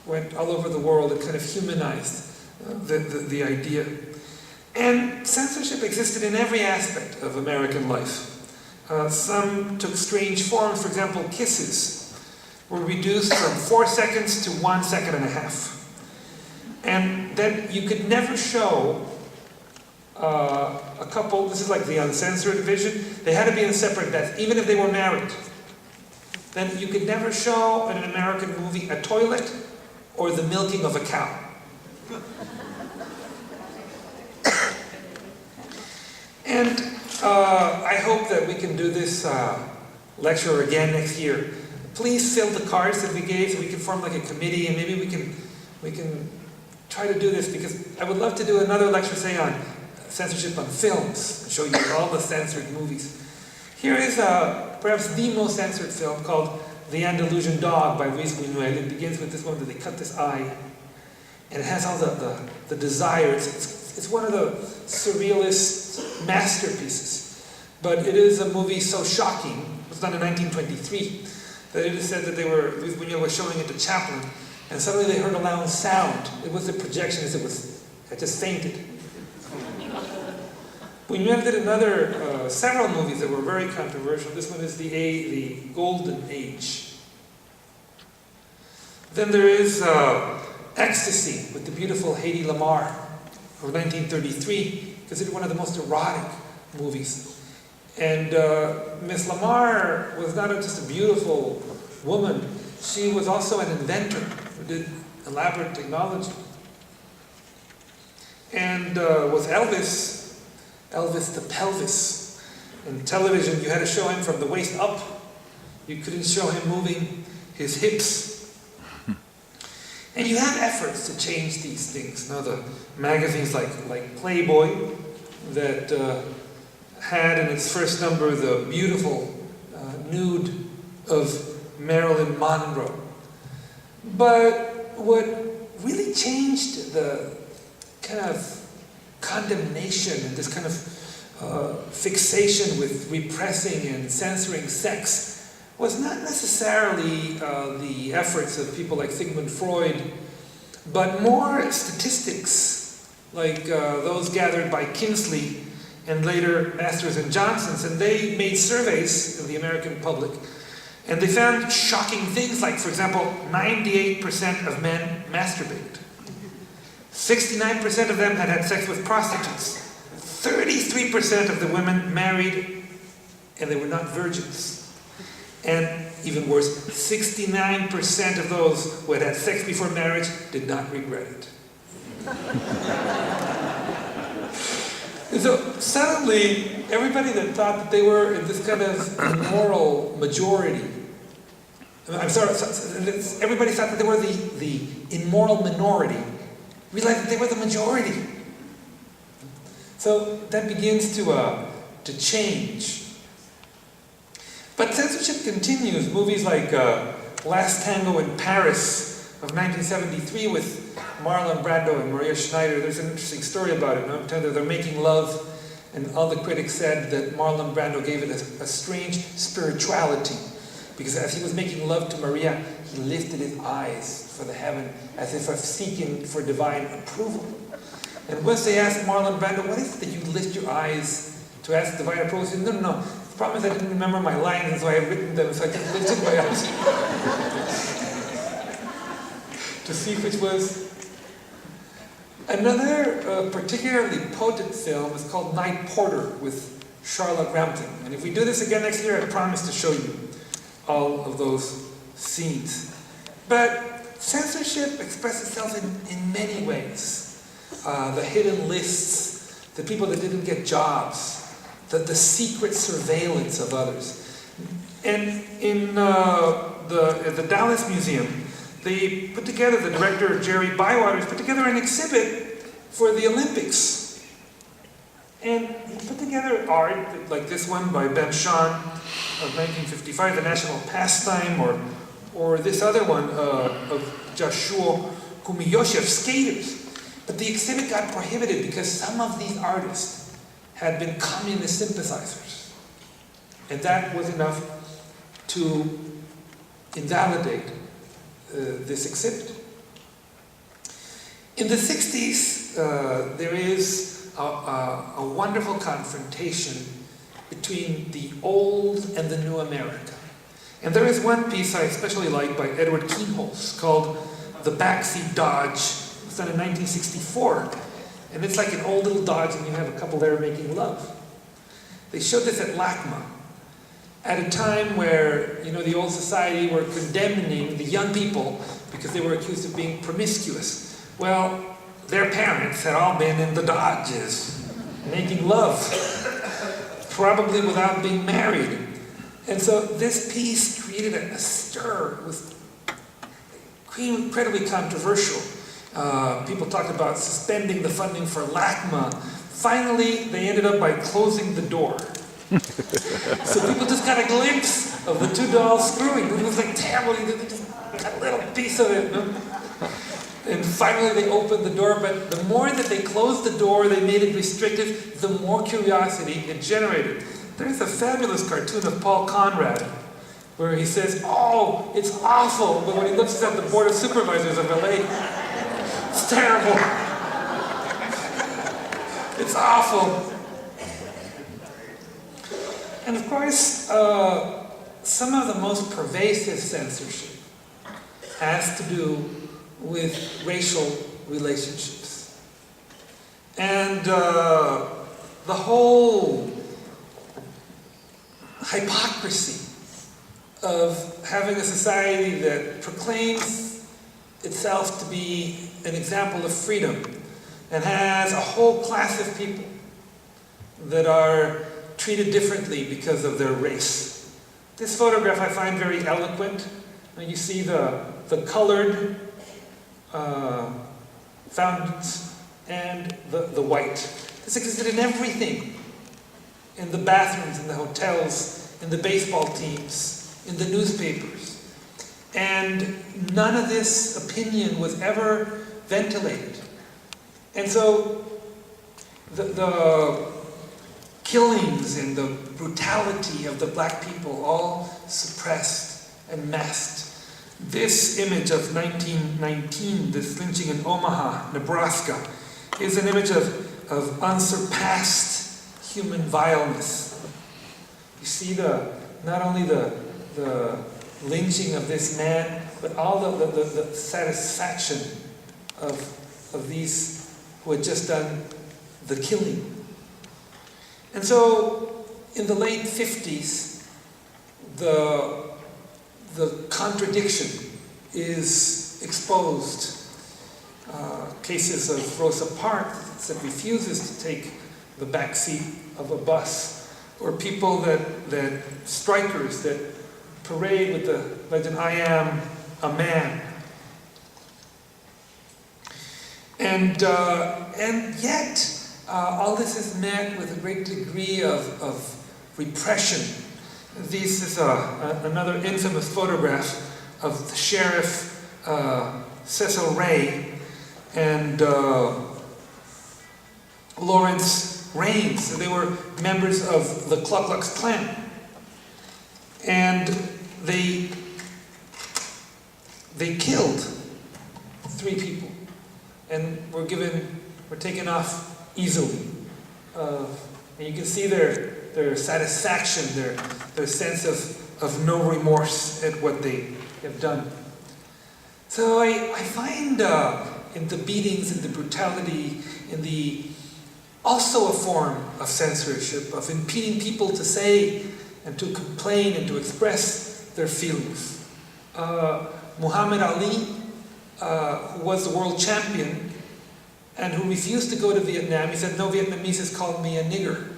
went all over the world and kind of humanized the idea. And censorship existed in every aspect of American life. Some took strange forms. For example, kisses were reduced from 4 seconds to 1.5 seconds. And then you could never show a couple, this is like the uncensored vision, they had to be in separate beds, even if they were married. Then you could never show in an American movie a toilet or the milking of a cow. And I hope that we can do this lecture again next year. Please fill the cards that we gave so we can form like a committee, and maybe we can try to do this, because I would love to do another lecture, say, on censorship on films, and show you all the censored movies. Here is perhaps the most censored film called The Andalusian Dog by Luis Buñuel. It begins with this one that they cut this eye, and it has all the desire. It's one of the surrealist masterpieces, but it is a movie so shocking. It was done in 1923 that it is said that Luis Buñuel was showing it to Chaplin, and suddenly they heard a loud sound. It was the projectionist. I just fainted. Buñuel did several movies that were very controversial. This one is the Golden Age. Then there is Ecstasy with the beautiful Hedy Lamarr of 1933, considered one of the most erotic movies. And Miss Lamarr was not just a beautiful woman, she was also an inventor who did elaborate technology. And with Elvis the pelvis. In television, you had to show him from the waist up. You couldn't show him moving his hips. And you have efforts to change these things. Now, the magazines like Playboy that had in its first number the beautiful nude of Marilyn Monroe. But what really changed the kind of condemnation and this kind of fixation with repressing and censoring sex was not necessarily the efforts of people like Sigmund Freud, but more statistics like those gathered by Kinsley and later Masters and Johnsons, and they made surveys of the American public, and they found shocking things like, for example, 98% of men masturbated. 69% of them had sex with prostitutes. 33% of the women married, and they were not virgins. And even worse, 69% of those who had sex before marriage did not regret it. And so suddenly, everybody that thought that they were in this kind of immoral majority, everybody thought that they were the immoral minority, realized that they were the majority. So that begins to change. But censorship continues. Movies like Last Tango in Paris of 1973 with Marlon Brando and Maria Schneider. There's an interesting story about it. They're making love, and all the critics said that Marlon Brando gave it a strange spirituality, because as he was making love to Maria, he lifted his eyes for the heaven as if seeking for divine approval. And once they asked Marlon Brando, what is it that you lift your eyes to ask divine approval? He said, no. The problem is I didn't remember my lines, and so I had written them, so I just lifted my eyes to see which was. Another particularly potent film is called Night Porter with Charlotte Rampton. And if we do this again next year, I promise to show you all of those scenes. But censorship expresses itself in many ways. The hidden lists, the people that didn't get jobs, the secret surveillance of others. And in the Dallas Museum, they put together, the director, Jerry Bywaters, put together an exhibit for the Olympics. And he put together art, like this one by Ben Shahn of 1955, The National Pastime, or this other one of Joshua Kumiyoshi of skaters. But the exhibit got prohibited because some of these artists had been communist sympathizers. And that was enough to invalidate this exhibit. In the 60s, there is a wonderful confrontation between the old and the new America. And there is one piece I especially like by Edward Kienholz called The Backseat Dodge. It's done in 1964. And it's like an old little Dodge, and you have a couple there making love. They showed this at LACMA at a time where, the old society were condemning the young people because they were accused of being promiscuous. Well, their parents had all been in the Dodges, making love, probably without being married. And so this piece created a stir. It was incredibly controversial. People talked about suspending the funding for LACMA. Finally, they ended up by closing the door. So people just got a glimpse of the two dolls screwing. It was like terrible. They just got a little piece of it. And finally they opened the door, but the more that they closed the door, they made it restrictive, the more curiosity it generated. There's a fabulous cartoon of Paul Conrad where he says, "Oh, it's awful," but when he looks at the Board of Supervisors of LA, it's terrible. It's awful. And of course, some of the most pervasive censorship has to do with racial relationships. And the whole hypocrisy of having a society that proclaims itself to be an example of freedom and has a whole class of people that are treated differently because of their race. This photograph I find very eloquent. You see the colored fountains and the white. This existed in everything. In the bathrooms, in the hotels, in the baseball teams, in the newspapers. And none of this opinion was ever ventilated. And so the killings and the brutality of the black people all suppressed and masked. This image of 1919, this lynching in Omaha, Nebraska, is an image of unsurpassed human vileness. You see not only the lynching of this man, but all the satisfaction of these who had just done the killing. And so, in the late 50s, the contradiction is exposed. Cases of Rosa Parks that refuses to take the back seat of a bus, or people that strikers that parade with the legend, "I am a man." And yet, all this is met with a great degree of repression. This is another infamous photograph of the Sheriff Cecil Ray and Lawrence Rains. They were members of the Ku Klux Klan. And they killed 3 people and were taken off easily. And you can see their satisfaction, their sense of no remorse at what they have done. So I find in the beatings, in the brutality, also a form of censorship, of impeding people to say and to complain and to express their feelings. Muhammad Ali, who was the world champion and who refused to go to Vietnam, he said, "No Vietnamese has called me a nigger."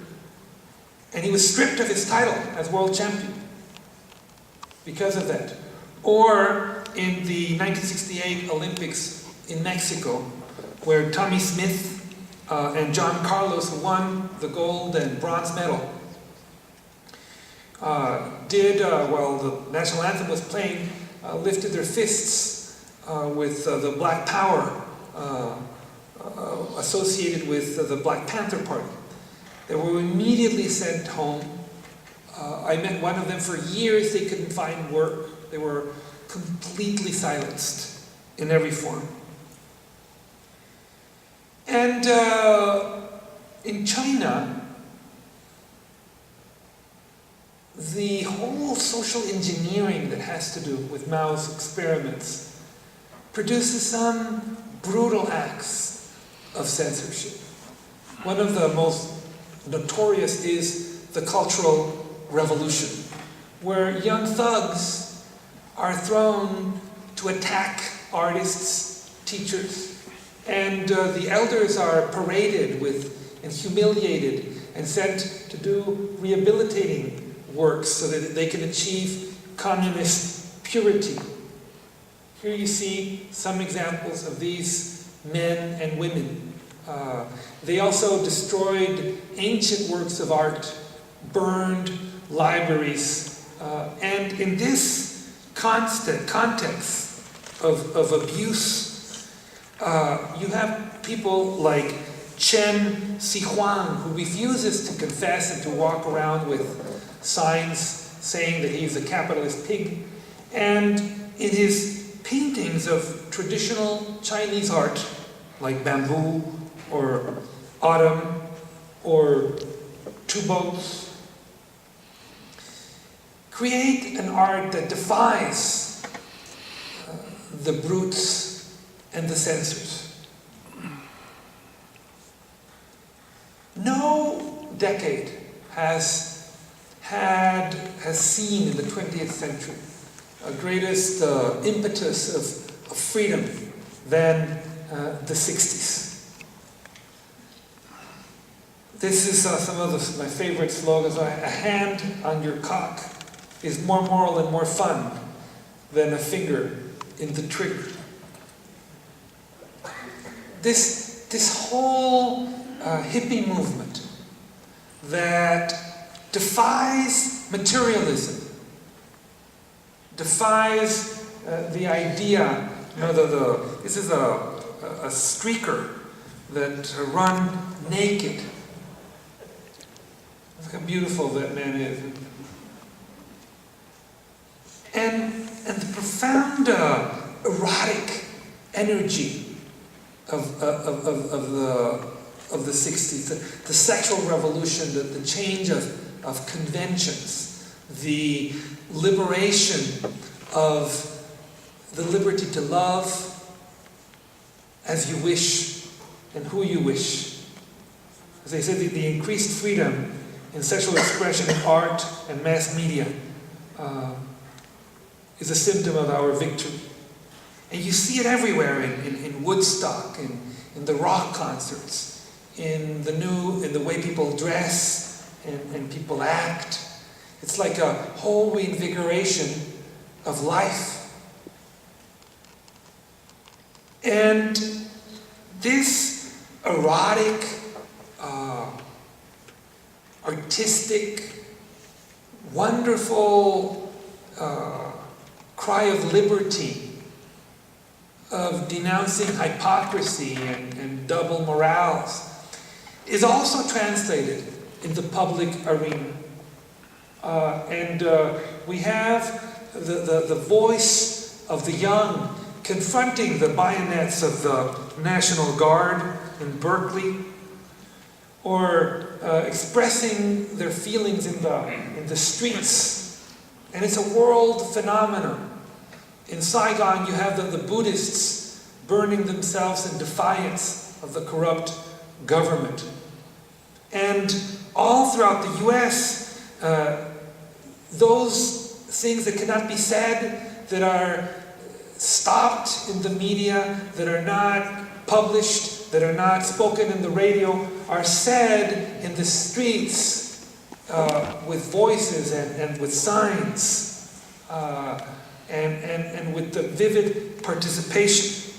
And he was stripped of his title as world champion because of that. Or in the 1968 Olympics in Mexico, where Tommy Smith and John Carlos, who won the gold and bronze medal, while the national anthem was playing, lifted their fists with the Black Power associated with the Black Panther Party. They were immediately sent home. I met one of them. For years they couldn't find work. They were completely silenced in every form. And in China, the whole social engineering that has to do with Mao's experiments produces some brutal acts of censorship. One of the most notorious is the Cultural Revolution, where young thugs are thrown to attack artists, teachers, and the elders are paraded with and humiliated and sent to do rehabilitating works so that they can achieve communist purity. Here you see some examples of these men and women. They also destroyed ancient works of art, burned libraries, and in this context of abuse, you have people like Chen Sihuang, who refuses to confess and to walk around with signs saying that he's a capitalist pig. And in his paintings of traditional Chinese art, like bamboo or autumn or two boats, create an art that defies the brutes and the censors. No decade has seen in the 20th century a greatest impetus of freedom than the 60s. This is some of my favorite slogans. A hand on your cock is more moral and more fun than a finger in the trigger. This whole hippie movement that defies materialism, defies the idea. This is a streaker that run naked. Look how beautiful that man is. And the profound erotic energy of the of the 60s, the sexual revolution, the change of conventions, the liberation of the liberty to love as you wish and who you wish. As I said, the increased freedom in sexual expression in art and mass media is a symptom of our victory. And you see it everywhere, in Woodstock, in the rock concerts, in the way people dress and people act. It's like a whole reinvigoration of life. And this erotic, artistic, wonderful cry of liberty, of denouncing hypocrisy and double morals, is also translated in the public arena. We have the voice of the young confronting the bayonets of the National Guard in Berkeley, or expressing their feelings in the streets. And it's a world phenomenon. In Saigon, you have the Buddhists burning themselves in defiance of the corrupt government. And all throughout the US, those things that cannot be said, that are stopped in the media, that are not published, that are not spoken in the radio, are said in the streets with voices and with signs and with the vivid participation.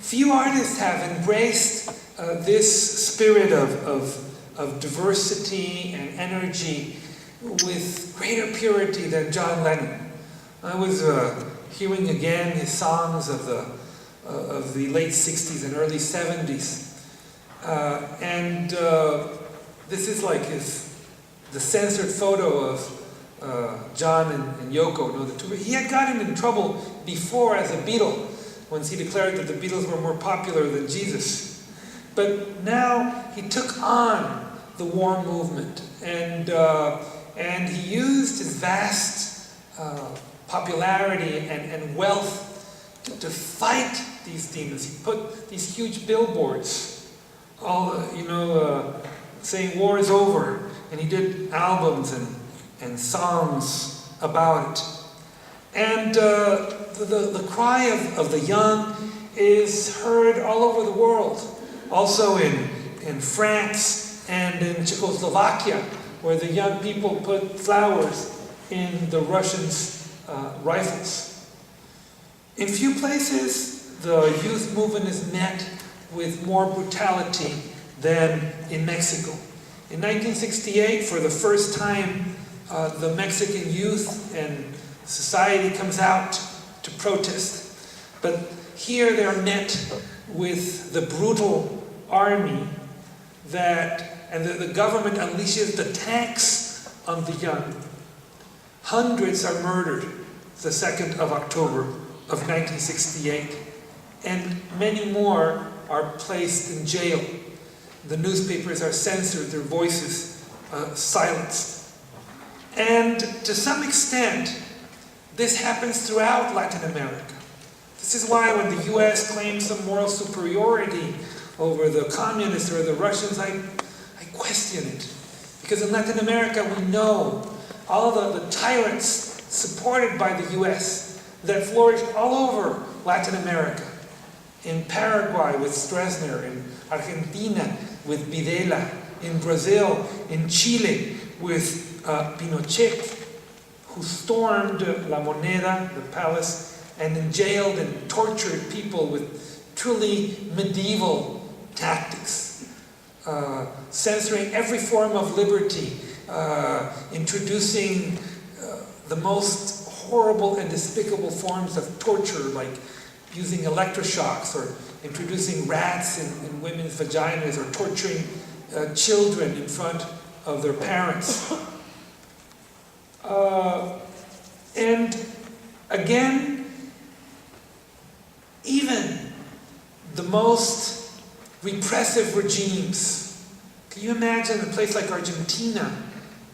Few artists have embraced this spirit of diversity and energy with greater purity than John Lennon. I was hearing again his songs of the late 60s and early 70s. This is like the censored photo of John and Yoko. The two. He had gotten in trouble before as a Beatle, once he declared that the Beatles were more popular than Jesus. But now he took on the war movement, and he used his vast popularity and wealth to fight these demons. He put these huge billboards, saying war is over, and he did albums and songs about it. And the cry of the young is heard all over the world, also in France and in Czechoslovakia, where the young people put flowers in the Russians' rifles. In few places, the youth movement is met with more brutality than in Mexico. In 1968, for the first time, the Mexican youth and society comes out to protest. But here they are met with the brutal army and the government unleashes the tanks on the young. Hundreds are murdered the 2nd of October of 1968, and many more are placed in jail. The newspapers are censored, their voices silenced. And to some extent, this happens throughout Latin America. This is why when the US claims some moral superiority over the communists or the Russians, I question it. Because in Latin America, we know all the tyrants supported by the US that flourished all over Latin America. In Paraguay with Stroessner, in Argentina with Videla, in Brazil, in Chile with Pinochet, who stormed La Moneda, the palace, and jailed and tortured people with truly medieval tactics, censoring every form of liberty, introducing the most horrible and despicable forms of torture, like using electroshocks, or introducing rats in women's vaginas, or torturing children in front of their parents. And again, even the most repressive regimes. Can you imagine a place like Argentina,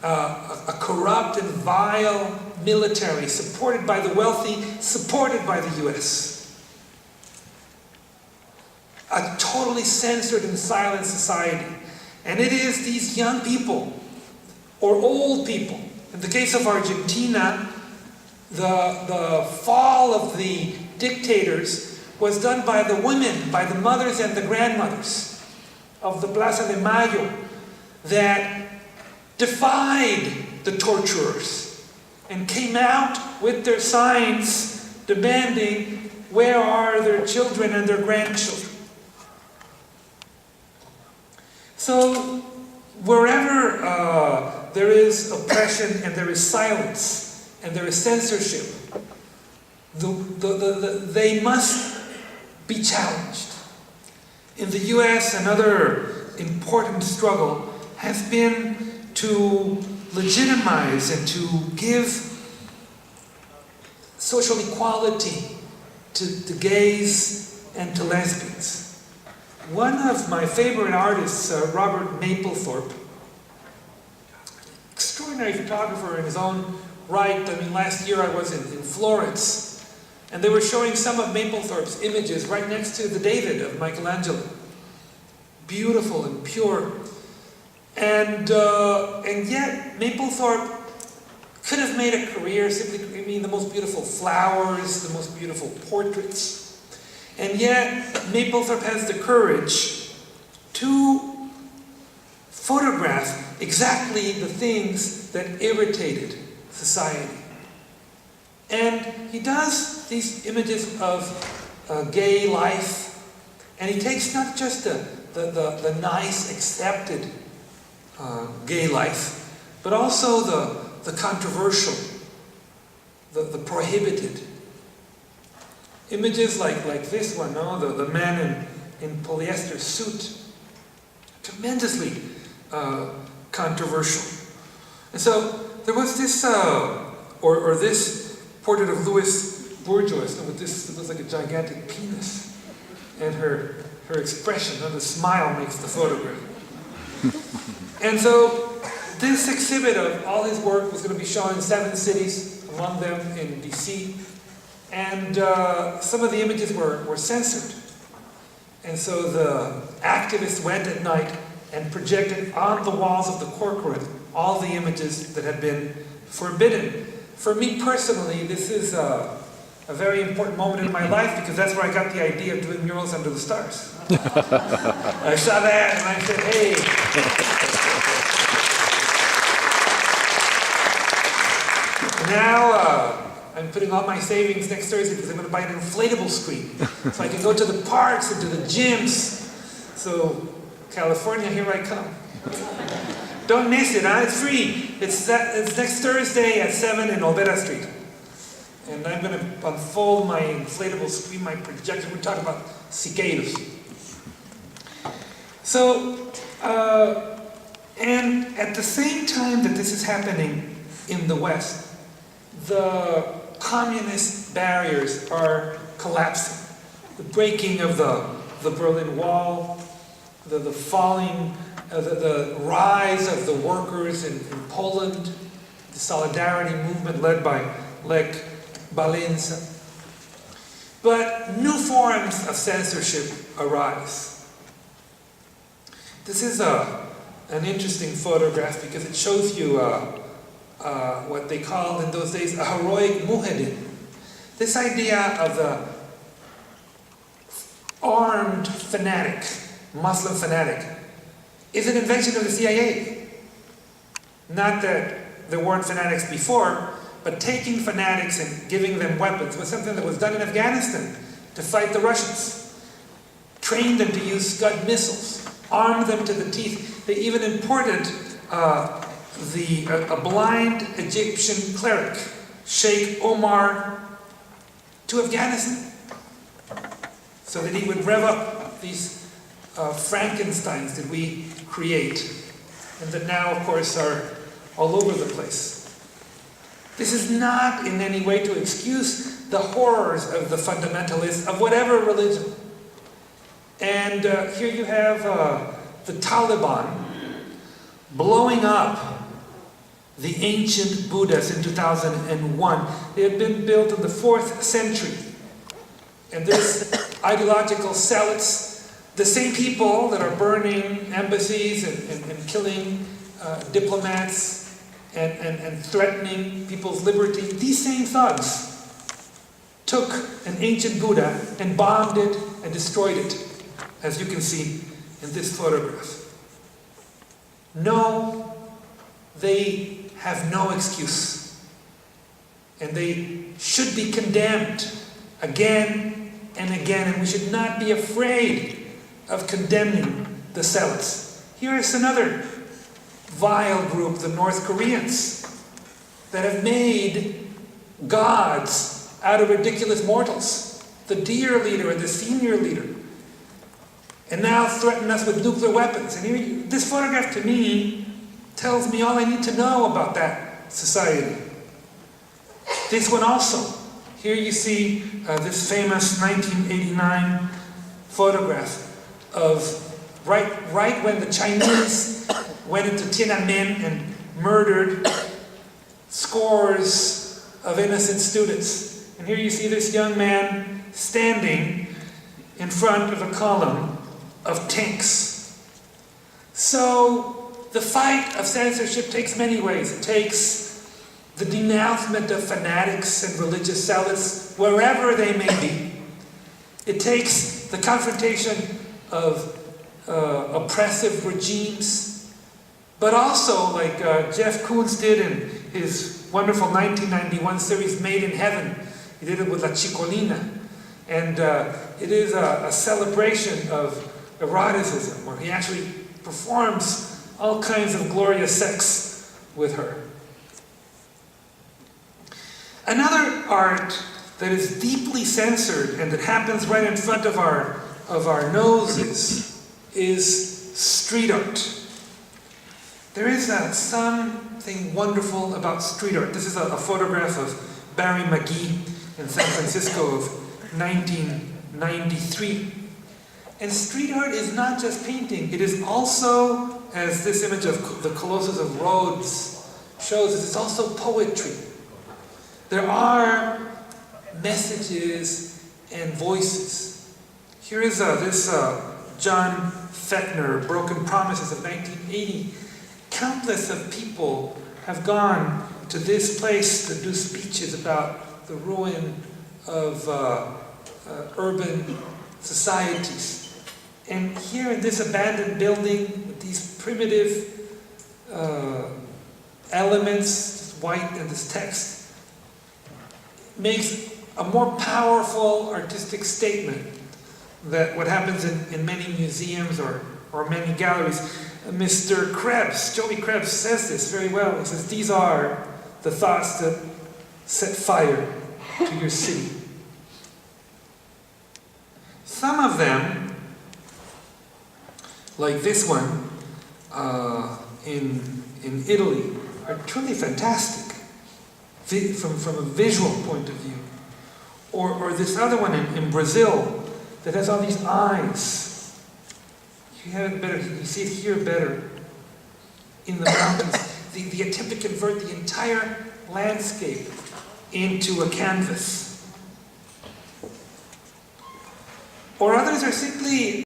a corrupt and vile military supported by the wealthy, supported by the US? A totally censored and silent society. And it is these young people, or old people. In the case of Argentina, the fall of the dictators was done by the women, by the mothers and the grandmothers of the Plaza de Mayo that defied the torturers and came out with their signs demanding where are their children and their grandchildren. So wherever there is oppression and there is silence and there is censorship, they must be challenged. In the US, another important struggle has been to legitimize and to give social equality to gays and to lesbians. One of my favorite artists, Robert Mapplethorpe, extraordinary photographer in his own right. I mean, last year I was in Florence, and they were showing some of Mapplethorpe's images right next to the David of Michelangelo. Beautiful and pure. And yet, Mapplethorpe could have made a career simply, the most beautiful flowers, the most beautiful portraits. And yet, Mapplethorpe has the courage to photograph exactly the things that irritated society. And he does these images of gay life, and he takes not just the nice, accepted gay life, but also the controversial, the prohibited. Images like this one, the man in polyester suit, tremendously controversial. And so there was this, or this portrait of Louis Bourgeois with this, it looks like a gigantic penis, and her expression, the smile makes the photograph. And so this exhibit of all his work was going to be shown in 7 cities, among them in DC. And some of the images were censored. And so the activists went at night and projected on the walls of the courtroom all the images that had been forbidden. For me personally, this is a very important moment in my life because that's where I got the idea of doing murals under the stars. I saw that and I said, hey. Now, I'm putting all my savings next Thursday because I'm going to buy an inflatable screen. So I can go to the parks and to the gyms. So, California, here I come. Don't miss it, huh? It's free. It's next Thursday at 7 in Olvera Street. And I'm going to unfold my inflatable screen, my projector. We're talking about cicadas. So, and at the same time that this is happening in the West, the communist barriers are collapsing. The breaking of the Berlin Wall, the falling, the rise of the workers in Poland, the solidarity movement led by Lech Walesa. But new forms of censorship arise. This is an interesting photograph because it shows you what they called in those days a heroic mujahideen. This idea of the armed fanatic, Muslim fanatic, is an invention of the CIA. Not that there weren't fanatics before, but taking fanatics and giving them weapons was something that was done in Afghanistan to fight the Russians. Trained them to use Scud missiles, armed them to the teeth. They even imported a blind Egyptian cleric, Sheikh Omar, to Afghanistan, so that he would rev up these Frankensteins that we create, and that now, of course, are all over the place. This is not in any way to excuse the horrors of the fundamentalists of whatever religion. And here you have the Taliban blowing up the ancient Buddhas in 2001. They had been built in the 4th century. And this ideological zealots, the same people that are burning embassies and killing diplomats and threatening people's liberty, these same thugs took an ancient Buddha and bombed it and destroyed it, as you can see in this photograph. No, they have no excuse. And they should be condemned again and again, and we should not be afraid of condemning the zealots. Here is another vile group, the North Koreans, that have made gods out of ridiculous mortals. The dear leader and the senior leader. And now threaten us with nuclear weapons. And here, this photograph to me tells me all I need to know about that society. This one also. Here you see this famous 1989 photograph of right when the Chinese went into Tiananmen and murdered scores of innocent students. And here you see this young man standing in front of a column of tanks. So the fight of censorship takes many ways. It takes the denouncement of fanatics and religious zealots, wherever they may be. It takes the confrontation of oppressive regimes, but also, like Jeff Koons did in his wonderful 1991 series, Made in Heaven. He did it with La Chicolina. And it is a celebration of eroticism, where he actually performs all kinds of glorious sex with her. Another art that is deeply censored and that happens right in front of our noses is street art. There is something wonderful about street art. This is a photograph of Barry McGee in San Francisco of 1993. And street art is not just painting, it is also, as this image of the Colossus of Rhodes shows us, it's also poetry. There are messages and voices. Here is this John Fettner, Broken Promises of 1980. Countless of people have gone to this place to do speeches about the ruin of urban societies. And here in this abandoned building, with these primitive elements, this white and this text, makes a more powerful artistic statement than what happens in many museums or many galleries. Mr. Krebs, Joey Krebs says this very well. He says, these are the thoughts that set fire to your city. Some of them, like this one in Italy, are truly fantastic from a visual point of view. Or this other one in Brazil that has all these eyes. You have it better, you see it here better. In the mountains, the attempt to convert the entire landscape into a canvas. Or others are simply